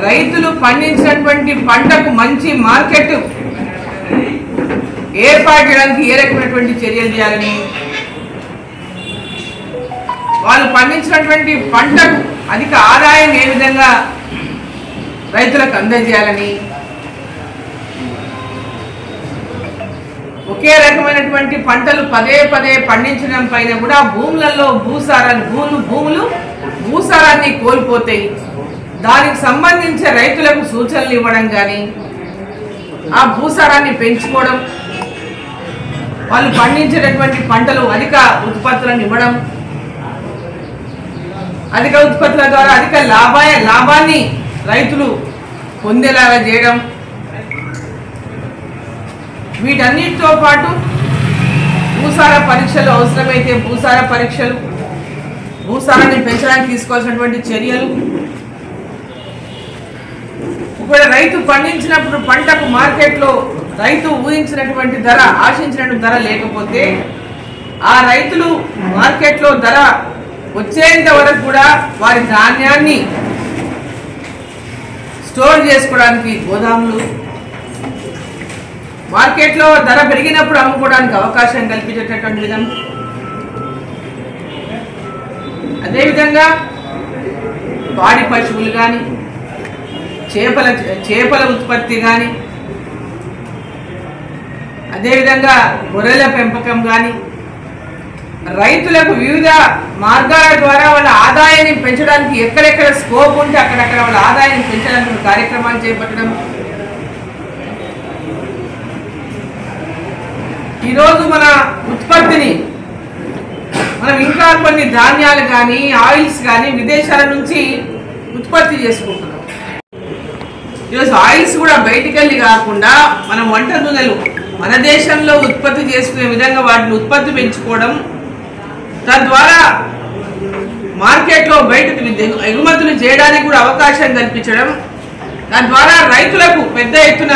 రైతులు పండించినటువంటి పంటకు మంచి మార్కెట్ ఏర్పాటు చేయడానికి ఏ రకమైనటువంటి చర్యలు చేయాలని, వాళ్ళు పండించినటువంటి పంటకు అధిక ఆదాయం ఏ విధంగా రైతులకు అందజేయాలని, ఒకే రకమైనటువంటి పంటలు పదే పదే పండించడం పైన కూడా భూములలో భూములు భూసారాన్ని కోల్పోతాయి. దానికి సంబంధించి రైతులకు సూచనలు ఇవ్వడం కానీ, ఆ భూసారాన్ని పెంచుకోవడం, వాళ్ళు పండించేటటువంటి పంటలు అధిక ఉత్పత్తులను ఇవ్వడం, అధిక ఉత్పత్తుల ద్వారా అధిక లాభాన్ని రైతులు పొందేలాగా చేయడం, వీటన్నిటితో పాటు భూసార పరీక్షలు అవసరమైతే భూసార పరీక్షలు, భూసారాన్ని పెంచడానికి తీసుకోవాల్సినటువంటి చర్యలు, ఒకవేళ రైతు పండించినప్పుడు పంటకు మార్కెట్లో రైతు ఊహించినటువంటి ధర, ఆశించినటువంటి ధర లేకపోతే ఆ రైతులు మార్కెట్లో ధర వచ్చేంత వరకు కూడా వారి ధాన్యాన్ని స్టోర్ చేసుకోవడానికి గోదాములు, మార్కెట్లో ధర పెరిగినప్పుడు అమ్ముకోవడానికి అవకాశం కల్పించేటటువంటి విధం, అదేవిధంగా పాడి పశువులు కానీ, చేపల ఉత్పత్తి కానీ, అదేవిధంగా గొర్రెల పెంపకం కానీ, రైతులకు వివిధ మార్గాల ద్వారా వాళ్ళ ఆదాయాన్ని పెంచడానికి ఎక్కడెక్కడ స్కోప్ ఉంటే అక్కడక్కడ వాళ్ళ ఆదాయాన్ని పెంచడానికి కార్యక్రమాలు చేపట్టడం. ఈరోజు మన ఉత్పత్తిని మనం ఇంకా కొన్ని ధాన్యాలు కానీ, ఆయిల్స్ కానీ విదేశాల నుంచి ఉత్పత్తి చేసుకుంటున్నాం. ఈరోజు ఆయిల్స్ కూడా బయటికెళ్ళి కాకుండా మనం వంట నూనెలు మన దేశంలో ఉత్పత్తి చేసుకునే విధంగా వాటిని ఉత్పత్తి పెంచుకోవడం, తద్వారా మార్కెట్లో బయటకు ఎగుమతులు చేయడానికి కూడా అవకాశం కల్పించడం, తద్వారా రైతులకు పెద్ద ఎత్తున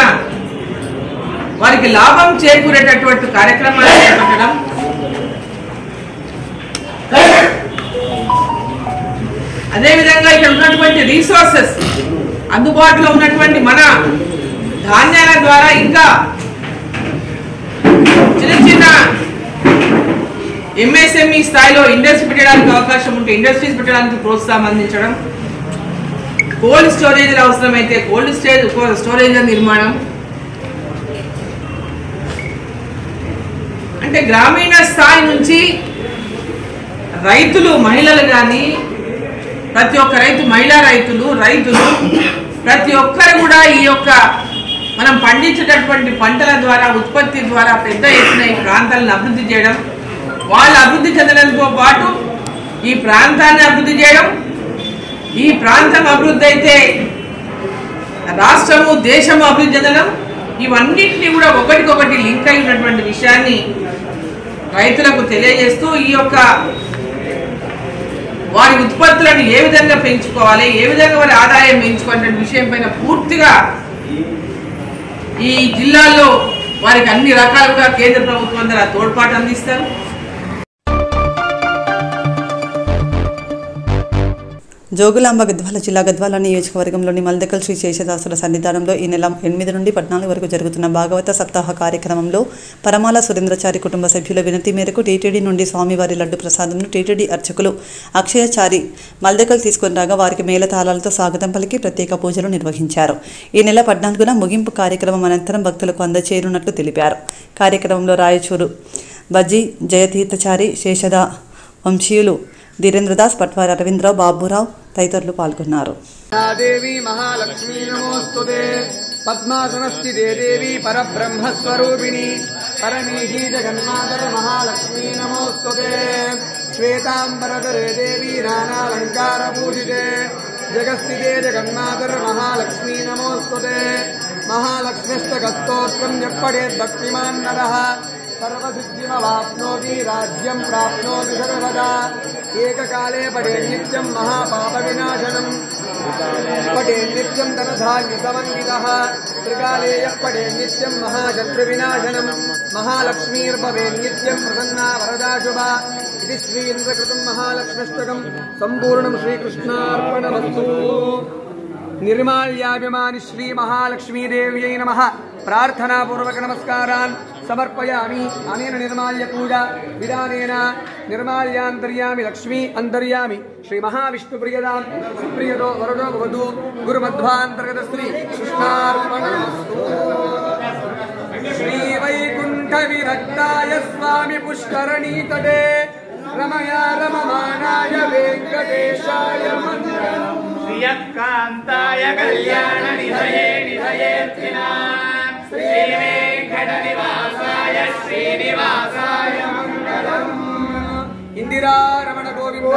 వారికి లాభం చేకూరేటటువంటి కార్యక్రమాలు చేపట్టడం, అదేవిధంగా ఇక్కడ ఉన్నటువంటి రీసోర్సెస్ అందుబాటులో ఉన్నటువంటి మన ధాన్యాల ద్వారా ఇంకా చిన్న చిన్న ఎంఎస్ఎంఈ స్థాయిలో ఇండస్ట్రీ పెట్టడానికి అవకాశం ఉంటే ఇండస్ట్రీస్ పెట్టడానికి ప్రోత్సాహం అందించడం, కోల్డ్ స్టోరేజ్లు అవసరమైతే కోల్డ్ స్టోరేజ్ల నిర్మాణం. అంటే గ్రామీణ స్థాయి నుంచి రైతులు, మహిళలు కానీ ప్రతి ఒక్క మహిళా రైతులు ప్రతి ఒక్కరు కూడా ఈ యొక్క మనం పండించేటటువంటి పంటల ద్వారా, ఉత్పత్తి ద్వారా పెద్ద ఎత్తున ఈ ప్రాంతాలను అభివృద్ధి చేయడం, వాళ్ళు అభివృద్ధి చెందడంతో పాటు ఈ ప్రాంతాన్ని అభివృద్ధి చేయడం, ఈ ప్రాంతం అభివృద్ధి అయితే రాష్ట్రము, దేశము అభివృద్ధి చెందడం, ఇవన్నింటినీ కూడా ఒకటికొకటి లింక్ అయి ఉన్నటువంటి విషయాన్ని రైతులకు తెలియజేస్తూ ఈ యొక్క వారి ఉత్పత్తులను ఏ విధంగా పెంచుకోవాలి, ఏ విధంగా వారి ఆదాయం పెంచుకోవాలనే విషయం పైన పూర్తిగా ఈ జిల్లాల్లో వారికి అన్ని రకాలుగా కేంద్ర ప్రభుత్వం ద్వారా తోడ్పాటు అందిస్తారు.
జోగులాంబ గద్వాల జిల్లా గద్వాల నియోజకవర్గంలోని మల్దకల్ శ్రీ శేషదాసుల సన్నిధానంలో ఈ నెల 8 నుండి 14 వరకు జరుగుతున్న భాగవత సప్తాహ కార్యక్రమంలో పరమాల సురేంద్రచారి కుటుంబ సభ్యుల వినతి మేరకు టీటీడీ నుండి స్వామివారి లడ్డు ప్రసాదంను టీటీడీ అర్చకులు అక్షయచారి మల్దకల్ తీసుకుని రాగా వారికి మేళతాళాలతో స్వాగతం పలికి ప్రత్యేక పూజలు నిర్వహించారు. ఈ నెల 14న ముగింపు కార్యక్రమం అనంతరం భక్తులకు అందచేయనున్నట్లు తెలిపారు. కార్యక్రమంలో రాయచూరు బజ్జీ జయతీర్థచారి శేషద వంశీయులు ధీరేంద్రదాస్, పట్వారి అరవిందరావు, బాబురావు తదితరులు పాల్గొన్నారు.
దేవి మహాలక్ష్మీ నమోస్తుతే పద్మాసనస్థితే దేవి పరబ్రహ్మస్వరూపిణి పరమేహి జగన్మాతర మహాలక్ష్మీ నమోస్తుతే శ్వేతాంబరధరే దేవి నానాలంకార పూజితే జగస్థితే జగన్మాతర మహాలక్ష్మీ నమోస్తుతే మహాలక్ష్మిస్తోత్రం ఎప్పడేద్ భక్తిమాన్ నరః सर्वसिद्धिमवाप्नोति राज्यं प्राप्नोति सर्वदा एककाले पठे नित्यं महापापविनाशनं पठे नित्यं धनधान्यसमन्वितः त्रिकाले यः पठे नित्यं महाशत्रुविनाशनं महालक्ष्मीर्भवे नित्यं प्रसन्ना वरदा शुभा इति श्रीइन्द्रकृतं महालक्ष्म्यष्टकं सम्पूर्णं श्रीकृष्णार्पणमस्तु. निर्माल्याभिमानि श्री महालक्ष्मी देव्यै नमः. प्रार्थनापूर्वक नमस्कारान् समर्पयामि. अनेन निर्माल्य पूजा विधानेन निर्माल्यान्तर्यामि लक्ष्मी अन्तर्यामि श्री महाविष्णुप्रियदां सुप्रियतो वरदो भवतु गुरुमध्वान्तर्गत श्री कृष्णार्पणमस्तु. श्री वैकुण्ठ विरक्ताय स्वामी पुष्करणीतटे रमया रममानाय वेङ्कटेशाय मङ्गलम्. श्रियकान्ताय कल्याण निधये निधयेऽर्थिनाम् श्री वेङ्कटनिवासाय श्रीनिवासाय मङ्गलम्. इंदिरा रमण गोविन्द.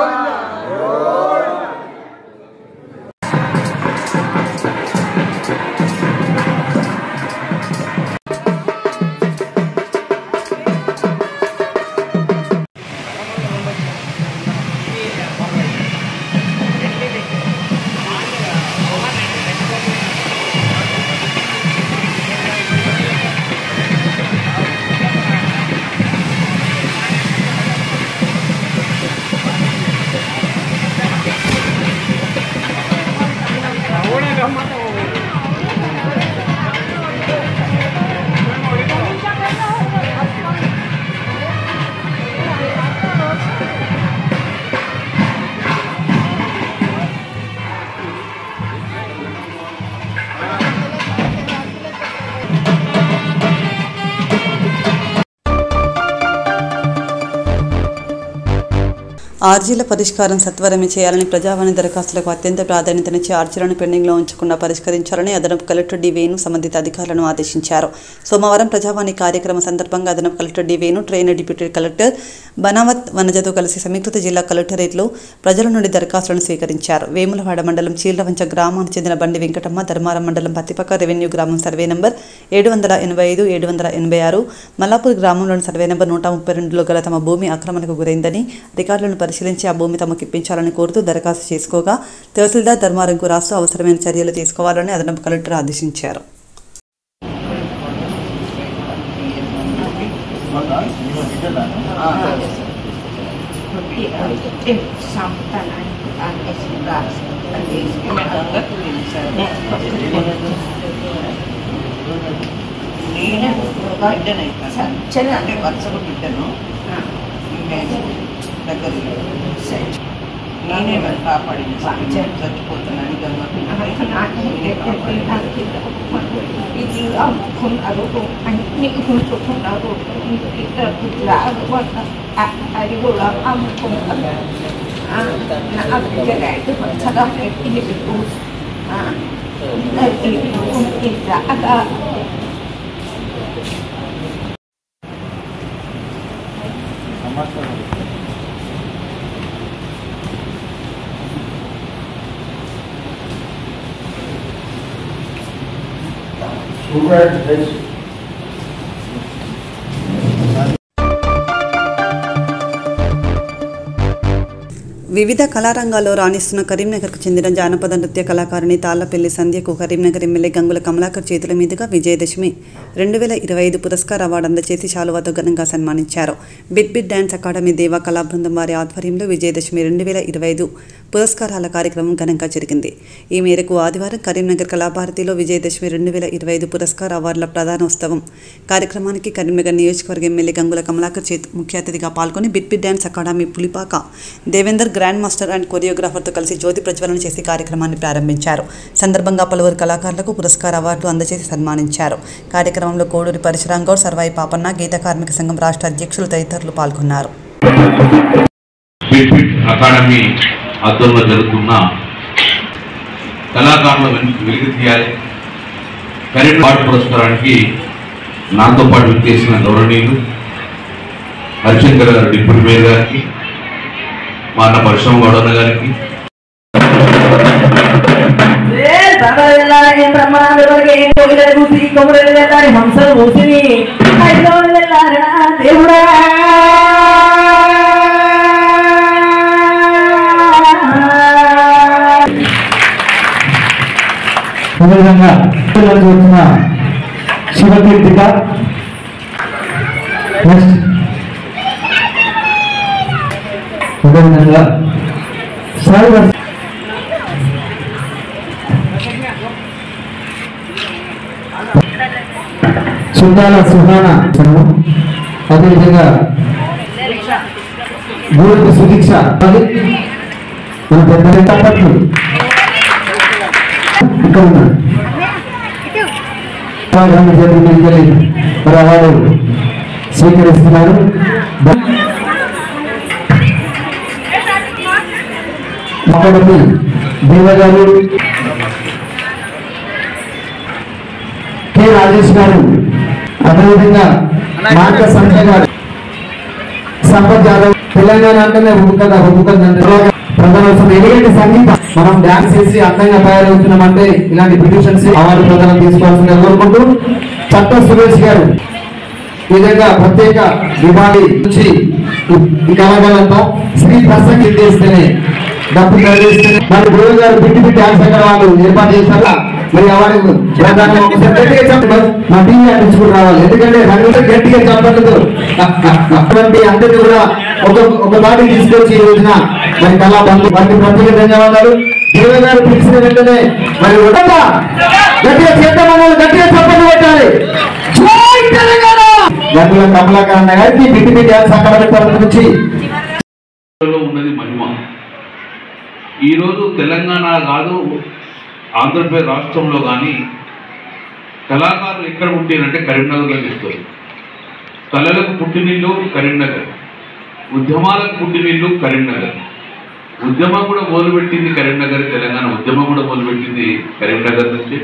ఆర్జీల పరిష్కారం సత్వరమే చేయాలని ప్రజావాణి దరఖాస్తులకు అత్యంత ప్రాధాన్యతనిచ్చి ఆర్జీలను పెండింగ్లో ఉంచకుండా పరిష్కరించాలని అదనపు కలెక్టర్ డి వేణు సంబంధిత అధికారులను ఆదేశించారు. సోమవారం ప్రజావాణి కార్యక్రమ సందర్భంగా అదనపు collector D Venu, trainee deputy collector Banavath వనజతో కలిసి సమీకృత జిల్లా కలెక్టరేట్లో ప్రజల నుండి దరఖాస్తులను స్వీకరించారు. వేములవాడ మండలం చీలవంచ గ్రామానికి చెందిన బండి వెంకటమ్మ, ధర్మారం మండలం పత్తిపక్క రెవెన్యూ గ్రామం సర్వే నంబర్ 785, 786, మల్లాపూర్ గ్రామంలోని సర్వే నంబర్ 132లో గల తమ భూమి ఆక్రమణకు గురైందని రికార్డులను పరిశీలించి ఆ భూమి తమకు ఇప్పించాలని కోరుతూ దరఖాస్తు చేసుకోగా తహసీల్దార్ ధర్మారంకు రాస్తూ అవసరమైన చర్యలు తీసుకోవాలని అదనపు కలెక్టర్ ఆదేశించారు.
నేనేమని కాపాడింది చచ్చిపోతున్నాను ఇది అమ్ముకున్నారు అన్ని ఉంచుకున్నారు అది కూడా అమ్ముకున్నారు నా బిడ్డలైతే మంచిగా పెట్టింది
వివిధ కళారంగాల్లో రాణిస్తున్న కరీంనగర్కు చెందిన జానపద నృత్య కళాకారిణి తాళ్లపల్లి సంధ్యకు కరీంనగర్ ఎమ్మెల్యే గంగుల కమలాకర్ చేతుల మీదుగా విజయదశమి 2025 పురస్కార అవార్డు అందజేసి శాలువాతో ఘనంగా సన్మానించారు. బిట్ బిట్ డ్యాన్స్ అకాడమీ దేవా కళా బృందం వారి ఆధ్వర్యంలో విజయదశమి 2025 పురస్కారాల కార్యక్రమం ఘనంగా జరిగింది. ఈ మేరకు ఆదివారం కరీంనగర్ కళాభారతిలో విజయదశమి 2025 పురస్కార అవార్డుల ప్రధానోత్సవం కార్యక్రమానికి కరీంనగర్ నియోజకవర్గ ఎమ్మెల్యే గంగుల కమలాకర్ ముఖ్య అతిథిగా పాల్గొని bit bit dance academy Pulipaka Devender grand master and కొరియోగ్రాఫర్తో కలిసి జ్యోతి ప్రజ్వలన చేసి కార్యక్రమాన్ని ప్రారంభించారు. సందర్భంగా పలువురు కళాకారులకు పురస్కార అవార్డులు అందజేసి సన్మానించారు. కార్యక్రమంలో కోడూరి పరశురాంగౌడ్, సర్వాయి పాపన్న, గీత కార్మిక సంఘం రాష్ట్ర అధ్యక్షులు తదితరులు పాల్గొన్నారు.
అకాడమీ ఆధ్వర్యంలో జరుగుతున్న కళాకారుల వెలుగు తీయాలి కరీం అవార్డు పురస్కారానికి నాతో పాటు విచ్చేసిన గౌరవనీయులు హరిశంకర్ గారు డిప్యూటీ మేయర్ గారికి, మా అన్న పరశురామ గౌడన్న గారికి,
అదేవిధంగా వచ్చిన శివకీర్తిక, అదేవిధంగా సుందాల సుహాన, అదేవిధంగా గూడెపు సుదీక్ష, మన పెద్ద తప్పట్లు ఇక్కడ ఉన్నారు. మరి అవార్డు స్వీకరిస్తున్నారు. మొక్కటి దేవ గారు, కె రాజేష్ గారు, అదేవిధంగా మార్క సంజయ్ గారు, సంపత్ యాదవ్. తెలంగాణ అంటేనే ప్రధానోత్సవం ఎందుకంటే సంగీతం మనం డాన్స్ చేసి అందంగా తయారవుతున్నామంటే ఇలాంటి పిటిషన్స్ అవార్డు ప్రదానం తీసుకోవాల్సిందిగా కోరుకుంటూ చట్ట సురేష్ గారు ఈ విధంగా ప్రత్యేక విభాగి నుంచి ఈ కళాకారులంతా శ్రీ ప్రసంగి చేస్తేనే డబ్బు చేస్తేనే మరి గురువు గారు బిట్టి బిట్టి డాన్స్ అక్కడ వాళ్ళు ఏర్పాటు చేశారా మరి అవార్డు ప్రధానం ఒకసారి గట్టిగా చెప్పండి. మా టీవీ అందించుకుని రావాలి ఎందుకంటే రంగుతో గట్టిగా చెప్పలేదు. అటువంటి అందరినీ కూడా ఒక దాటి తీసుకొచ్చి ఈ రోజున మరి కళా బంధు వారికి ప్రత్యేక ధన్యవాదాలు. దేవ గారు పిలిచిన వెంటనే మరి గట్టిగా చేద్దామని గట్టిగా చెప్పండి పెట్టాలి. గంగుల కమలాకర్ అన్న గారికి బిట్టి బిట్టి డ్యాన్స్ అకాడమీ తరఫు నుంచి
ఉన్నది మహిమ. ఈరోజు తెలంగాణ కాదు ఆంధ్రప్రదేశ్ రాష్ట్రంలో కానీ కళాకారులు ఎక్కడ పుట్టినంటే కరీంనగర్లో చెప్తారు. కళలకు పుట్టినిల్లు కరీంనగర్, ఉద్యమాలకు పుట్టినిల్లు కరీంనగర్. ఉద్యమం కూడా మొదలుపెట్టింది కరీంనగర్, తెలంగాణ ఉద్యమం కూడా మొదలుపెట్టింది కరీంనగర్ నుంచి.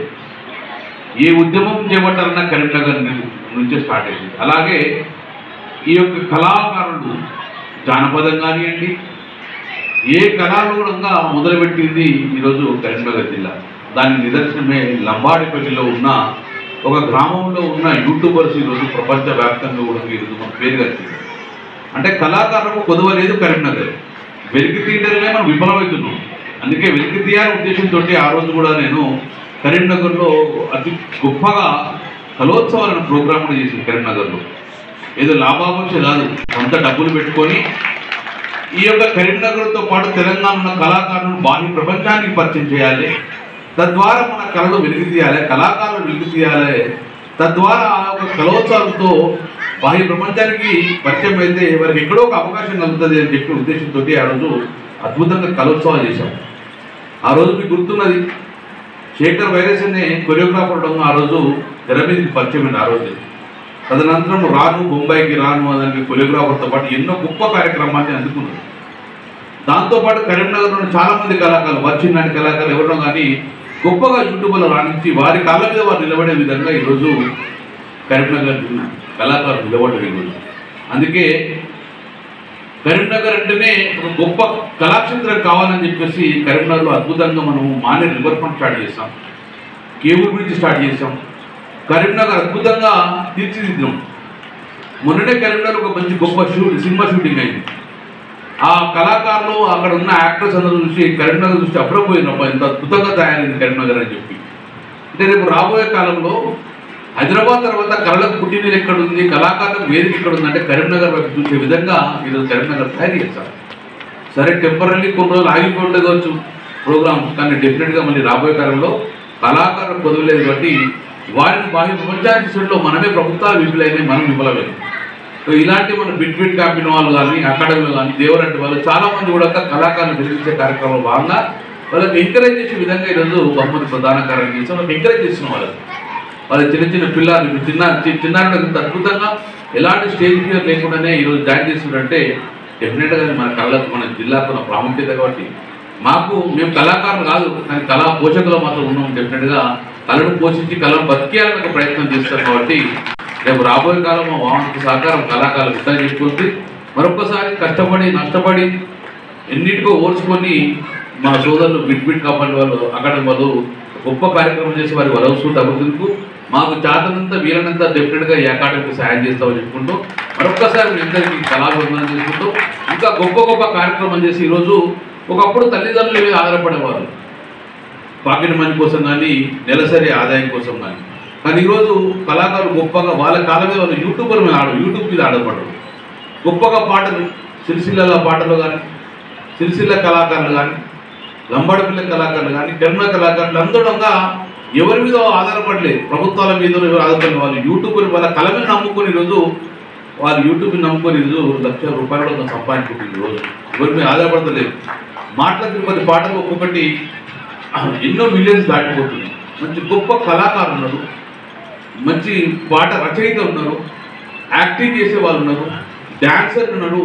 ఏ ఉద్యమం చేపట్టాలన్నా కరీంనగర్ నుంచే స్టార్ట్ అయింది. అలాగే ఈ యొక్క కళాకారులు జానపదం కానివ్వండి ఏ కళలు కూడా మొదలుపెట్టింది ఈరోజు కరీంనగర్ జిల్లా. దాని నిదర్శనమే లంబాడిపల్లిలో ఉన్న ఒక గ్రామంలో ఉన్న యూట్యూబర్స్ ఈరోజు ప్రపంచవ్యాప్తంగా కూడా ఈరోజు మన పేరు కలిసింది. అంటే కళాకారులకు కొదవలేదు కరీంనగర్. వెలికి తీయడమే మనం విఫలమవుతున్నాం. అందుకే వెలికి తీయాలనే ఉద్దేశంతో ఆ రోజు కూడా నేను కరీంనగర్లో అతి గొప్పగా కళోత్సవాలను ప్రోగ్రామ్ కూడా చేసింది. కరీంనగర్లో ఏదో లాభాపేక్ష కాదు, కొంత డబ్బులు పెట్టుకొని ఈ యొక్క కరీంనగర్తో పాటు తెలంగాణ ఉన్న కళాకారులను బాహ్య ప్రపంచానికి పరిచయం చేయాలి. తద్వారా మన కళలు వెలికి తీయాలి, కళాకారులు వెలికి తీయాలి. తద్వారా ఆ యొక్క కళోత్సవాలతో బాహ్య ప్రపంచానికి పరిచయం అయితే వారికి ఎక్కడో ఒక అవకాశం కలుగుతుంది అని చెప్పి ఉద్దేశంతో ఆ రోజు అద్భుతంగా కలోత్సవాలు చేశాం. ఆ రోజు మీకు గుర్తున్నది, శేఖర్ వైరస్ అనే కొరియోగ్రాఫర్ ఆ రోజు తెర మీదకి పరిచయమైంది. ఆ రోజు తదనంతరం రాను బొంబాయికి రాను అనే కొరియోగ్రాఫర్తో పాటు ఎన్నో గొప్ప కార్యక్రమాన్ని అందుకున్నారు. దాంతోపాటు కరీంనగర్లో చాలామంది కళాకారులు, వచ్చిన కళాకారులు ఎవరో కానీ గొప్పగా యూట్యూబ్లో రాణించి వారి కాళ్ళ మీద వారు నిలబడే విధంగా ఈరోజు కరీంనగర్ కళాకారులు నిలబడ్డారు ఈరోజు. అందుకే కరీంనగర్ అంటేనే ఒక గొప్ప కళాక్షేత్రం కావాలని చెప్పేసి కరీంనగర్లో అద్భుతంగా మనం మానేరు రివర్ ఫ్రంట్ స్టార్ట్ చేస్తాం, కేబుల్ బ్రిడ్జ్ స్టార్ట్ చేసాం. కరీంనగర్ అద్భుతంగా తీర్చిదిద్దాం. మొన్ననే కరీంనగర్ ఒక మంచి గొప్ప సినిమా షూటింగ్ అయింది. ఆ కళాకారులు అక్కడ ఉన్న యాక్టర్స్ అందరూ చూసి కరీంనగర్ చూసి అప్పుడపోయినప్పుడు ఎంత అద్భుతంగా తయారైంది కరీంనగర్ అని చెప్పి. అంటే రేపు రాబోయే కాలంలో హైదరాబాద్ తర్వాత కళలకు పుట్టినీళ్ళు ఎక్కడ ఉంది, కళాకారులకు వేదిక ఎక్కడ ఉంది అంటే కరీంనగర్ వైపు చూసే విధంగా ఈరోజు కరీంనగర్ తయారు చేస్తారు. సరే టెంపరీ కొన్ని రోజులు ఆగిపోవచ్చు ప్రోగ్రామ్స్, కానీ డెఫినెట్గా మళ్ళీ రాబోయే కాలంలో కళాకారులు పొదవలేదు కాబట్టి వారిని బాహ్య ప్రపంచానికి మనమే ప్రభుత్వాలు విఫలైనాయి, మనం విఫలమైంది. సో ఇలాంటి మన బిట్ కాపిన వాళ్ళు కానీ అకాడమీలు కానీ దేవరంటి వాళ్ళు చాలామంది కూడా కళాకారులు వెలిగించే కార్యక్రమంలో భాగంగా వాళ్ళకి ఎంకరేజ్ చేసే విధంగా ఈరోజు బహుమతి ప్రధాన కార్యం చేసి వాళ్ళకి ఎంకరేజ్ చేసిన వాళ్ళ చిన్న పిల్లలు చిన్నారులు ఇంత అద్భుతంగా ఎలాంటి స్టేజ్ ఫియర్ లేకుండానే ఈరోజు జాయిన్ చేస్తున్నారంటే డెఫినెట్గా మన కళలకు మన జిల్లాకు ఉన్న ప్రాముఖ్యత. కాబట్టి మేము కళాకారులు కాదు కానీ కళా పోషకులు మాత్రం ఉన్నాం. డెఫినెట్గా కళను పోషించి కళను బతికేయాలని ప్రయత్నం చేస్తారు. కాబట్టి రేపు రాబోయే కాలం మా వాహనకు సహకారం కళాకారులు విత్తనం చేసుకుంది. మరొకసారి కష్టపడి నష్టపడి ఎన్నిటికో ఓర్చుకొని మా సోదరులు బిట్ కాపాడే వాళ్ళు అక్కడ వాళ్ళు గొప్ప కార్యక్రమం చేసి వారి వరవసూట అభివృద్ధికి మాకు చేతనంతా వీలనంతా డెఫినెట్గా ఈ అకాడమీకి సాయం చేస్తామని చెప్పుకుంటూ మరొక్కసారి మీ అందరికీ కళాభివందనం చేసుకుంటూ ఇంకా గొప్ప కార్యక్రమం చేసి ఈరోజు ఒకప్పుడు తల్లిదండ్రుల మీద ఆధారపడేవారు పాకెట్ మనీ కోసం కానీ నెలసరి ఆదాయం కోసం కానీ ఈరోజు కళాకారులు గొప్పగా వాళ్ళ కాలం మీద వాళ్ళు యూట్యూబ్ మీద ఆడపడరు. గొప్పగా పాటలు సిరిసిల్ల పాటలు కానీ సిరిసిల్ల కళాకారులు కానీ లంబాడపిల్ల కళాకారులు కానీ కర్మ కళాకారులు అందడంగా ఎవరి మీద ఆధారపడలేదు, ప్రభుత్వాల మీద ఎవరు ఆధారపడలేదు. వాళ్ళు యూట్యూబ్ వాళ్ళ కళ మీద నమ్ముకొని ఈరోజు వాళ్ళు యూట్యూబ్ని నమ్ముకొని ఈరోజు ₹1,00,000 సంపాదించుకుంటుంది. ఈరోజు ఎవరి మీద ఆధారపడతలేదు. మాటల తిరుపతి పాటలు ఒక్కొక్కటి ఎన్నో మిలియన్స్ దాటిపోతుంది. మంచి గొప్ప కళాకారులు ఉన్నారు, మంచి పాట రచయిత ఉన్నారు, యాక్టింగ్ చేసే వాళ్ళు ఉన్నారు, డాన్సర్లు ఉన్నారు.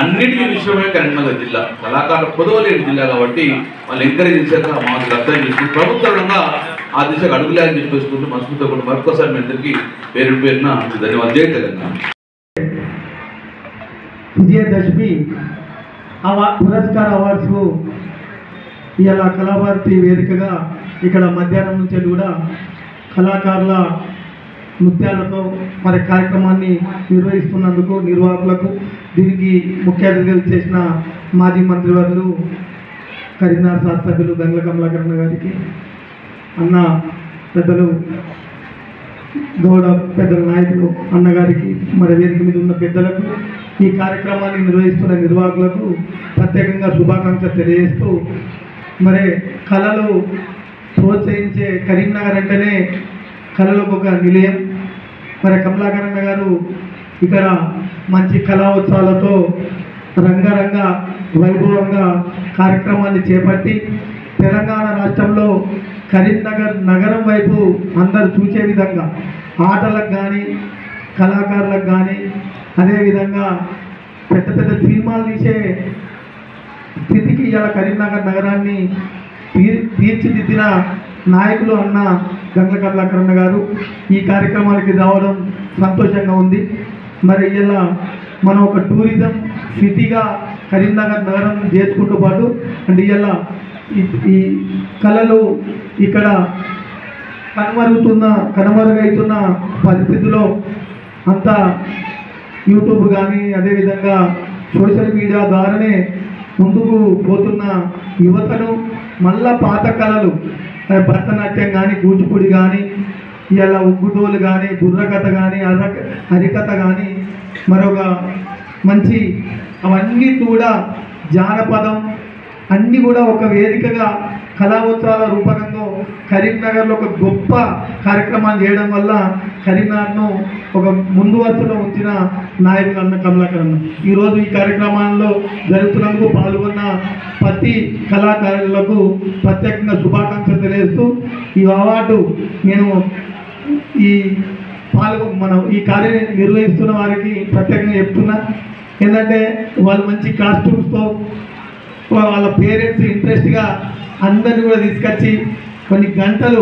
అన్నిటికీ విషయమే కరీంనగర్ జిల్లా కళాకారులు పొదవలేని జిల్లా కాబట్టి వాళ్ళు ఎంకరేజ్ చేశాక మాకు అర్థం చేసుకుని ప్రభుత్వంగా ఆ దిశకు అడుగులేని చెప్పేసుకుంటూ మనసుతో కూడా మరొకసారి మీ అందరికీ పేరున ధన్యవాదాలు. జై తెలంగాణ.
విజయదశమి పురస్కార అవార్డ్స్ ఇలా కళాభారతి వేదికగా ఇక్కడ మధ్యాహ్నం నుంచి కూడా కళాకారుల నృత్యాలతో మరి కార్యక్రమాన్ని నిర్వహిస్తున్నందుకు నిర్వాహకులకు దీనికి ముఖ్య అతిథిగా చేసిన మాజీ మంత్రివర్యులు కరీంనగర్ శాసనసభ్యులు గంగుల కమలాకరణ గారికి, అన్న పెద్దలు గౌడ పెద్దల నాయకులు అన్నగారికి, మరి వేదిక మీద ఉన్న పెద్దలకు, ఈ కార్యక్రమాన్ని నిర్వహిస్తున్న నిర్వాహకులకు ప్రత్యేకంగా శుభాకాంక్షలు తెలియజేస్తూ మరి కళలు ప్రోత్సహించే కరీంనగర్ అంటేనే కళలకు ఒక నిలయం. మరి కమలాకరణ గారు ఇక్కడ మంచి కళాోత్సవాలతో రంగరంగ వైభవంగా కార్యక్రమాన్ని చేపట్టి తెలంగాణ రాష్ట్రంలో కరీంనగర్ నగరం వైపు అందరూ చూసే విధంగా ఆటలకు కానీ కళాకారులకు కానీ అదేవిధంగా పెద్ద సినిమాలు తీసే స్థితికి ఇలా కరీంనగర్ నగరాన్ని తీర్చిదిద్దిన నాయకులు అన్న గంగుల కమలాకరణ గారు ఈ కార్యక్రమానికి రావడం సంతోషంగా ఉంది. మరి ఇలా మనం ఒక టూరిజం సిటీగా కరీంనగర్ నగరం చేసుకుంటూ పాటు అంటే ఇలా ఈ కళలు ఇక్కడ కనుమరుగైతున్న పరిస్థితిలో అంతా యూట్యూబ్ కానీ అదేవిధంగా సోషల్ మీడియా ద్వారానే ముందుకు పోతున్న యువతను మళ్ళా పాత కళలు భరతనాట్యం కానీ కూచిపూడి కానీ ఇలా ఉగ్గుటోలు కానీ బుర్రకథ కానీ హరికథ కానీ మరొక మంచి అవన్నీ కూడా జానపదం అన్నీ కూడా ఒక వేదికగా కళావోత్సవాల రూపకంగా కరీంనగర్లో ఒక గొప్ప కార్యక్రమాలు చేయడం వల్ల కరీంనగర్ను ఒక ముందు వరుసలో ఉంచిన నాయకులు అన్న కమలాకర్ అన్న. ఈరోజు ఈ కార్యక్రమాల్లో జరుగుతున్నందుకు పాల్గొన్న ప్రతి కళాకారులకు ప్రత్యేకంగా శుభాకాంక్షలు తెలియజేస్తూ ఈ అవార్డు నేను మనం ఈ కార్యం నిర్వహిస్తున్న వారికి ప్రత్యేకంగా చెప్తున్నా. ఏంటంటే వాళ్ళు మంచి కాస్ట్యూమ్స్తో వాళ్ళ పేరెంట్స్ ఇంట్రెస్ట్గా అందరినీ కూడా తీసుకొచ్చి కొన్ని గంటలు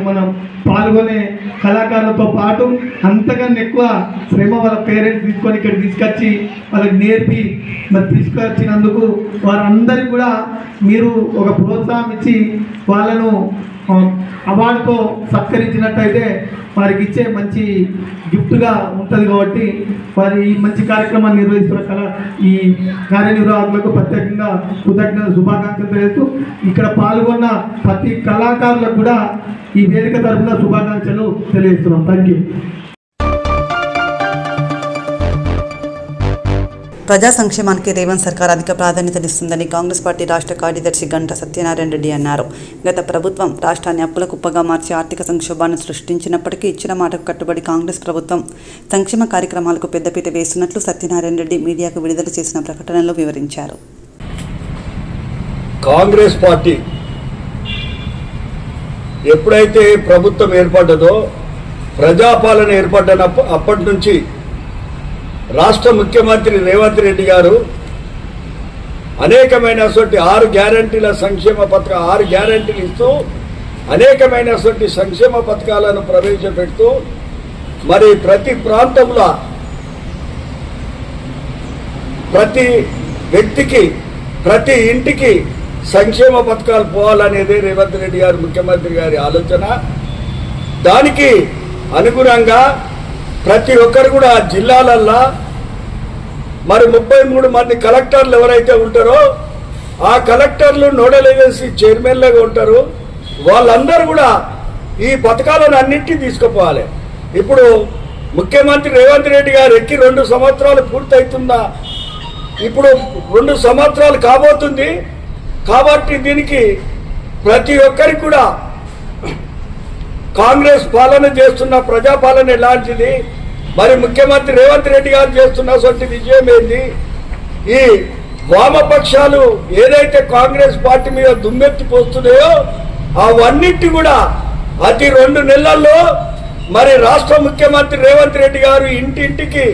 మనం పాల్గొనే కళాకారులతో పాటు అంతకన్నా ఎక్కువ శ్రమ వాళ్ళ పేరెంట్స్ తీసుకొని ఇక్కడ తీసుకొచ్చి వాళ్ళకి నేర్పి మరి తీసుకొచ్చినందుకు వారందరికీ కూడా మీరు ఒక ప్రోత్సాహం ఇచ్చి వాళ్ళను అవార్డుతో సత్కరించినట్టయితే వారికి ఇచ్చే మంచి గిఫ్ట్గా ఉంటుంది. కాబట్టి వారి ఈ మంచి కార్యక్రమాన్ని నిర్వహిస్తున్న ఈ కార్యనిర్వాహకులకు ప్రత్యేకంగా కృతజ్ఞత శుభాకాంక్షలు తెలియజేస్తూ ఇక్కడ పాల్గొన్న ప్రతి కళాకారులకు కూడా ఈ వేదిక తరఫున శుభాకాంక్షలు తెలియజేస్తున్నాం. Thank you.
ప్రజా సంక్షేమానికి రేవంత్ సర్కార్ అధిక ప్రాధాన్యతనిస్తుందని కాంగ్రెస్ పార్టీ రాష్ట్ర కార్యదర్శి గంటా సత్యనారాయణ రెడ్డి అన్నారు. గత ప్రభుత్వం రాష్ట్రాన్ని అప్పుల కుప్పగా మార్చి ఆర్థిక సంక్షోభాన్ని సృష్టించినప్పటికీ ఇచ్చిన మాటకు కట్టుబడి కాంగ్రెస్ ప్రభుత్వం సంక్షేమ కార్యక్రమాలకు పెద్దపీట వేస్తున్నట్లు సత్యనారాయణ రెడ్డి మీడియాకు విడుదల చేసిన ప్రకటనలో వివరించారు.
కాంగ్రెస్ పార్టీ ఎప్పుడైతే ప్రభుత్వం ఏర్పడ్డదో ప్రజాపాలన అప్పటి నుంచి రాష్ట్ర ముఖ్యమంత్రి రేవంత్ రెడ్డి గారు అనేకమైనటువంటి 6 గ్యారంటీల సంక్షేమ పథకాలు 6 గ్యారంటీలు ఇస్తూ అనేకమైనటువంటి సంక్షేమ పథకాలను ప్రవేశపెడుతూ మరి ప్రతి ప్రాంతంలో ప్రతి వ్యక్తికి ప్రతి ఇంటికి సంక్షేమ పథకాలు పోవాలనేదే రేవంత్ రెడ్డి గారు ముఖ్యమంత్రి గారి ఆలోచన. దానికి అనుగుణంగా ప్రతి ఒక్కరు కూడా జిల్లాలల్లో మరి 33 మంది కలెక్టర్లు ఎవరైతే ఉంటారో ఆ కలెక్టర్లు నోడల్ ఏజెన్సీ చైర్మన్లుగా ఉంటారు. వాళ్ళందరూ కూడా ఈ పథకాలను అన్నింటినీ తీసుకుపోవాలి. ఇప్పుడు ముఖ్యమంత్రి రేవంత్ రెడ్డి గారు ఎక్కి 2 సంవత్సరాలు పూర్తవుతుందా, ఇప్పుడు 2 సంవత్సరాలు కాబోతుంది. కాబట్టి దీనికి ప్రతి ఒక్కరికి కూడా కాంగ్రెస్ పాలన చేస్తున్న ప్రజాపాలన ఎలాంటిది, మరి ముఖ్యమంత్రి రేవంత్ రెడ్డి గారు చేస్తున్నటువంటి విజయం ఏంది, ఈ వామపక్షాలు ఏదైతే కాంగ్రెస్ పార్టీ మీద దుమ్మెత్తి పోస్తున్నాయో అవన్నిటి కూడా అతి 2 నెలల్లో మరి రాష్ట్ర ముఖ్యమంత్రి రేవంత్ రెడ్డి గారు ఇంటింటికి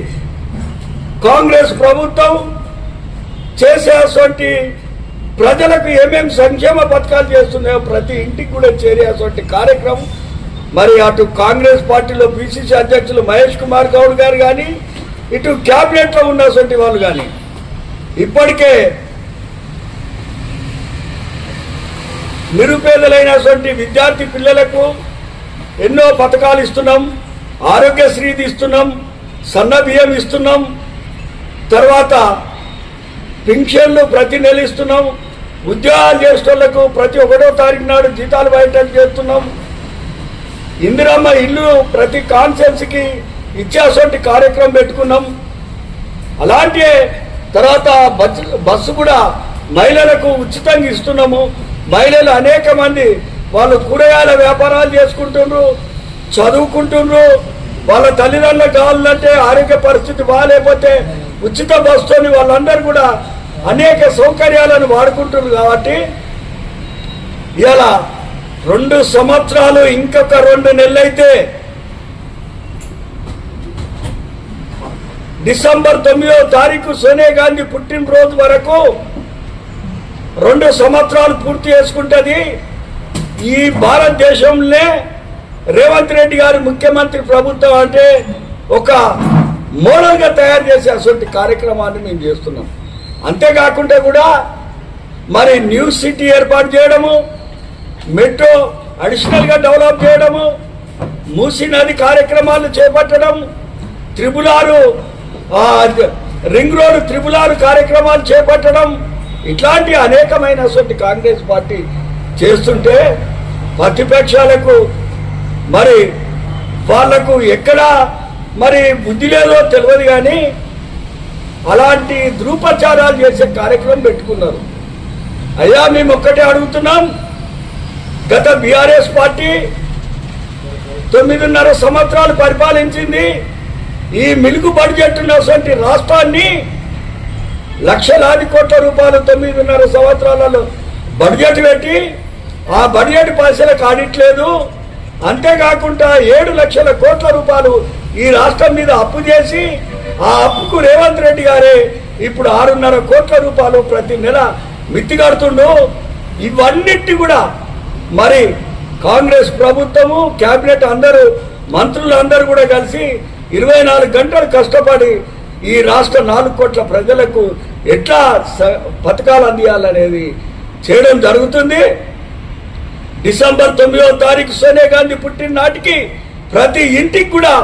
కాంగ్రెస్ ప్రభుత్వం చేసేటువంటి ప్రజలకు ఏమేమి సంక్షేమ పథకాలు చేస్తున్నాయో ప్రతి ఇంటికి కూడా చేరేటువంటి కార్యక్రమం మరి అటు కాంగ్రెస్ పార్టీలో పిసిసి అధ్యక్షులు మహేష్ కుమార్ గౌడ్ గారు కానీ ఇటు క్యాబినెట్లో ఉన్నటువంటి వాళ్ళు కానీ ఇప్పటికే నిరుపేదలైనటువంటి విద్యార్థి పిల్లలకు ఎన్నో పథకాలు ఇస్తున్నాం. ఆరోగ్యశ్రీది ఇస్తున్నాం, సన్న బియ్యం ఇస్తున్నాం, తర్వాత పింఛన్లు ప్రతి నెల ఇస్తున్నాం, ఉద్యోగాలు చేసేటోళ్లకు ప్రతి 1వ తారీఖు నాడు జీతాలు బయటకు చేస్తున్నాం, ఇందిరమ్మ ఇల్లు ప్రతి కాన్స్టిట్యున్సీకి ఇచ్చేటువంటి కార్యక్రమం పెట్టుకున్నాం. అలాంటి తర్వాత బస్సు కూడా మహిళలకు ఉచితంగా ఇస్తున్నాము. మహిళలు అనేక మంది వాళ్ళు కూరగాయల వ్యాపారాలు చేసుకుంటున్నారు, చదువుకుంటున్నారు. వాళ్ళ తల్లిదండ్రులకు కావాలంటే ఆరోగ్య పరిస్థితి బాగాలేకపోతే ఉచిత బస్సుని వాళ్ళందరూ కూడా అనేక సౌకర్యాలను వాడుకుంటున్నారు. కాబట్టి ఇలా 2 సంవత్సరాలు ఇంకొక 2 నెలలైతే డిసెంబర్ 9వ తారీఖు సోనియా గాంధీ పుట్టినరోజు వరకు 2 సంవత్సరాలు పూర్తి చేసుకుంటుంది. ఈ భారతదేశంలో రేవంత్ రెడ్డి గారు ముఖ్యమంత్రి ప్రభుత్వం అంటే ఒక మోడల్గా తయారు చేసే అటువంటి కార్యక్రమాన్ని మేము చేస్తున్నాం. అంతేకాకుండా కూడా మరి న్యూ సిటీ ఏర్పాటు చేయడము, మెట్రో అడిషనల్గా డెవలప్ చేయడము, మూసీ నది కార్యక్రమాలు చేపట్టడం, రింగ్ రోడ్ 6 కార్యక్రమాలు చేపట్టడం, ఇట్లాంటి అనేకమైనటువంటి కాంగ్రెస్ పార్టీ చేస్తుంటే ప్రతిపక్షాలకు మరి వాళ్లకు ఎక్కడ మరి బుద్ధి లేదో తెలియదు. కానీ అలాంటి ధృవప్రచారాలు చేసే కార్యక్రమం పెట్టుకున్నారు. అయ్యా మేము ఒక్కటే అడుగుతున్నాం, గత బీఆర్ఎస్ పార్టీ 9.5 సంవత్సరాలు పరిపాలించింది. ఈ మిలుగు బడ్జెట్ ఉన్నటువంటి రాష్ట్రాన్ని లక్షలాది కోట్ల రూపాయలు 9.5 సంవత్సరాలలో బడ్జెట్ పెట్టి ఆ బడ్జెట్ పైసలకు ఆడిట్లేదు. అంతేకాకుండా 7 లక్షల కోట్ల రూపాయలు ఈ రాష్ట్రం మీద అప్పు చేసి ఆ అప్పుకు రేవంత్ రెడ్డి గారే ఇప్పుడు 6.5 కోట్ల రూపాయలు ప్రతి నెల మిత్తి కడుతుండు. ఇవన్నిటి కూడా మరి కాంగ్రెస్ ప్రభుత్వము కేబినెట్ అందరూ మంత్రులు అందరూ కూడా కలిసి 24 గంటలు కష్టపడి ఈ రాష్ట్ర 4 కోట్ల ప్రజలకు ఎట్లా పథకాలు అందియాలనేది చేయడం జరుగుతుంది. డిసెంబర్ 9వ తారీఖు సోనియా గాంధీ పుట్టిన నాటికి ప్రతి ఇంటికి కూడా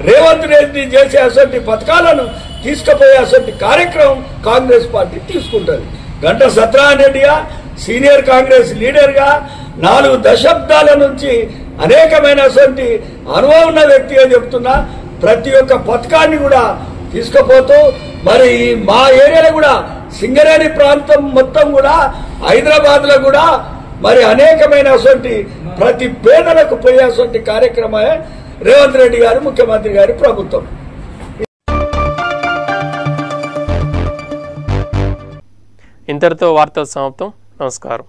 రేవంత్ రెడ్డి చేసే అసలు పథకాలను తీసుకుపోయే అసలు కార్యక్రమం కాంగ్రెస్ పార్టీ తీసుకుంటుంది. గంటా సత్యనారాయణ రెడ్డిగా సీనియర్ కాంగ్రెస్ లీడర్గా 4 దశాబ్దాల నుంచి అనేకమైన అనుభవం ఉన్న వ్యక్తిగా చెప్తున్నా. ప్రతి ఒక్క పథకాన్ని కూడా తీసుకుపోతూ మరి మా ఏరియాలో కూడా సింగరేణి ప్రాంతం మొత్తం కూడా హైదరాబాద్లో కూడా మరి అనేకమైన ప్రతి పేదలకు పోయేటువంటి కార్యక్రమే రేవంత్ రెడ్డి గారు ముఖ్యమంత్రి గారి ప్రభుత్వం.
ఇంతటితో వార్తలు సమాప్తం. నమస్కారం.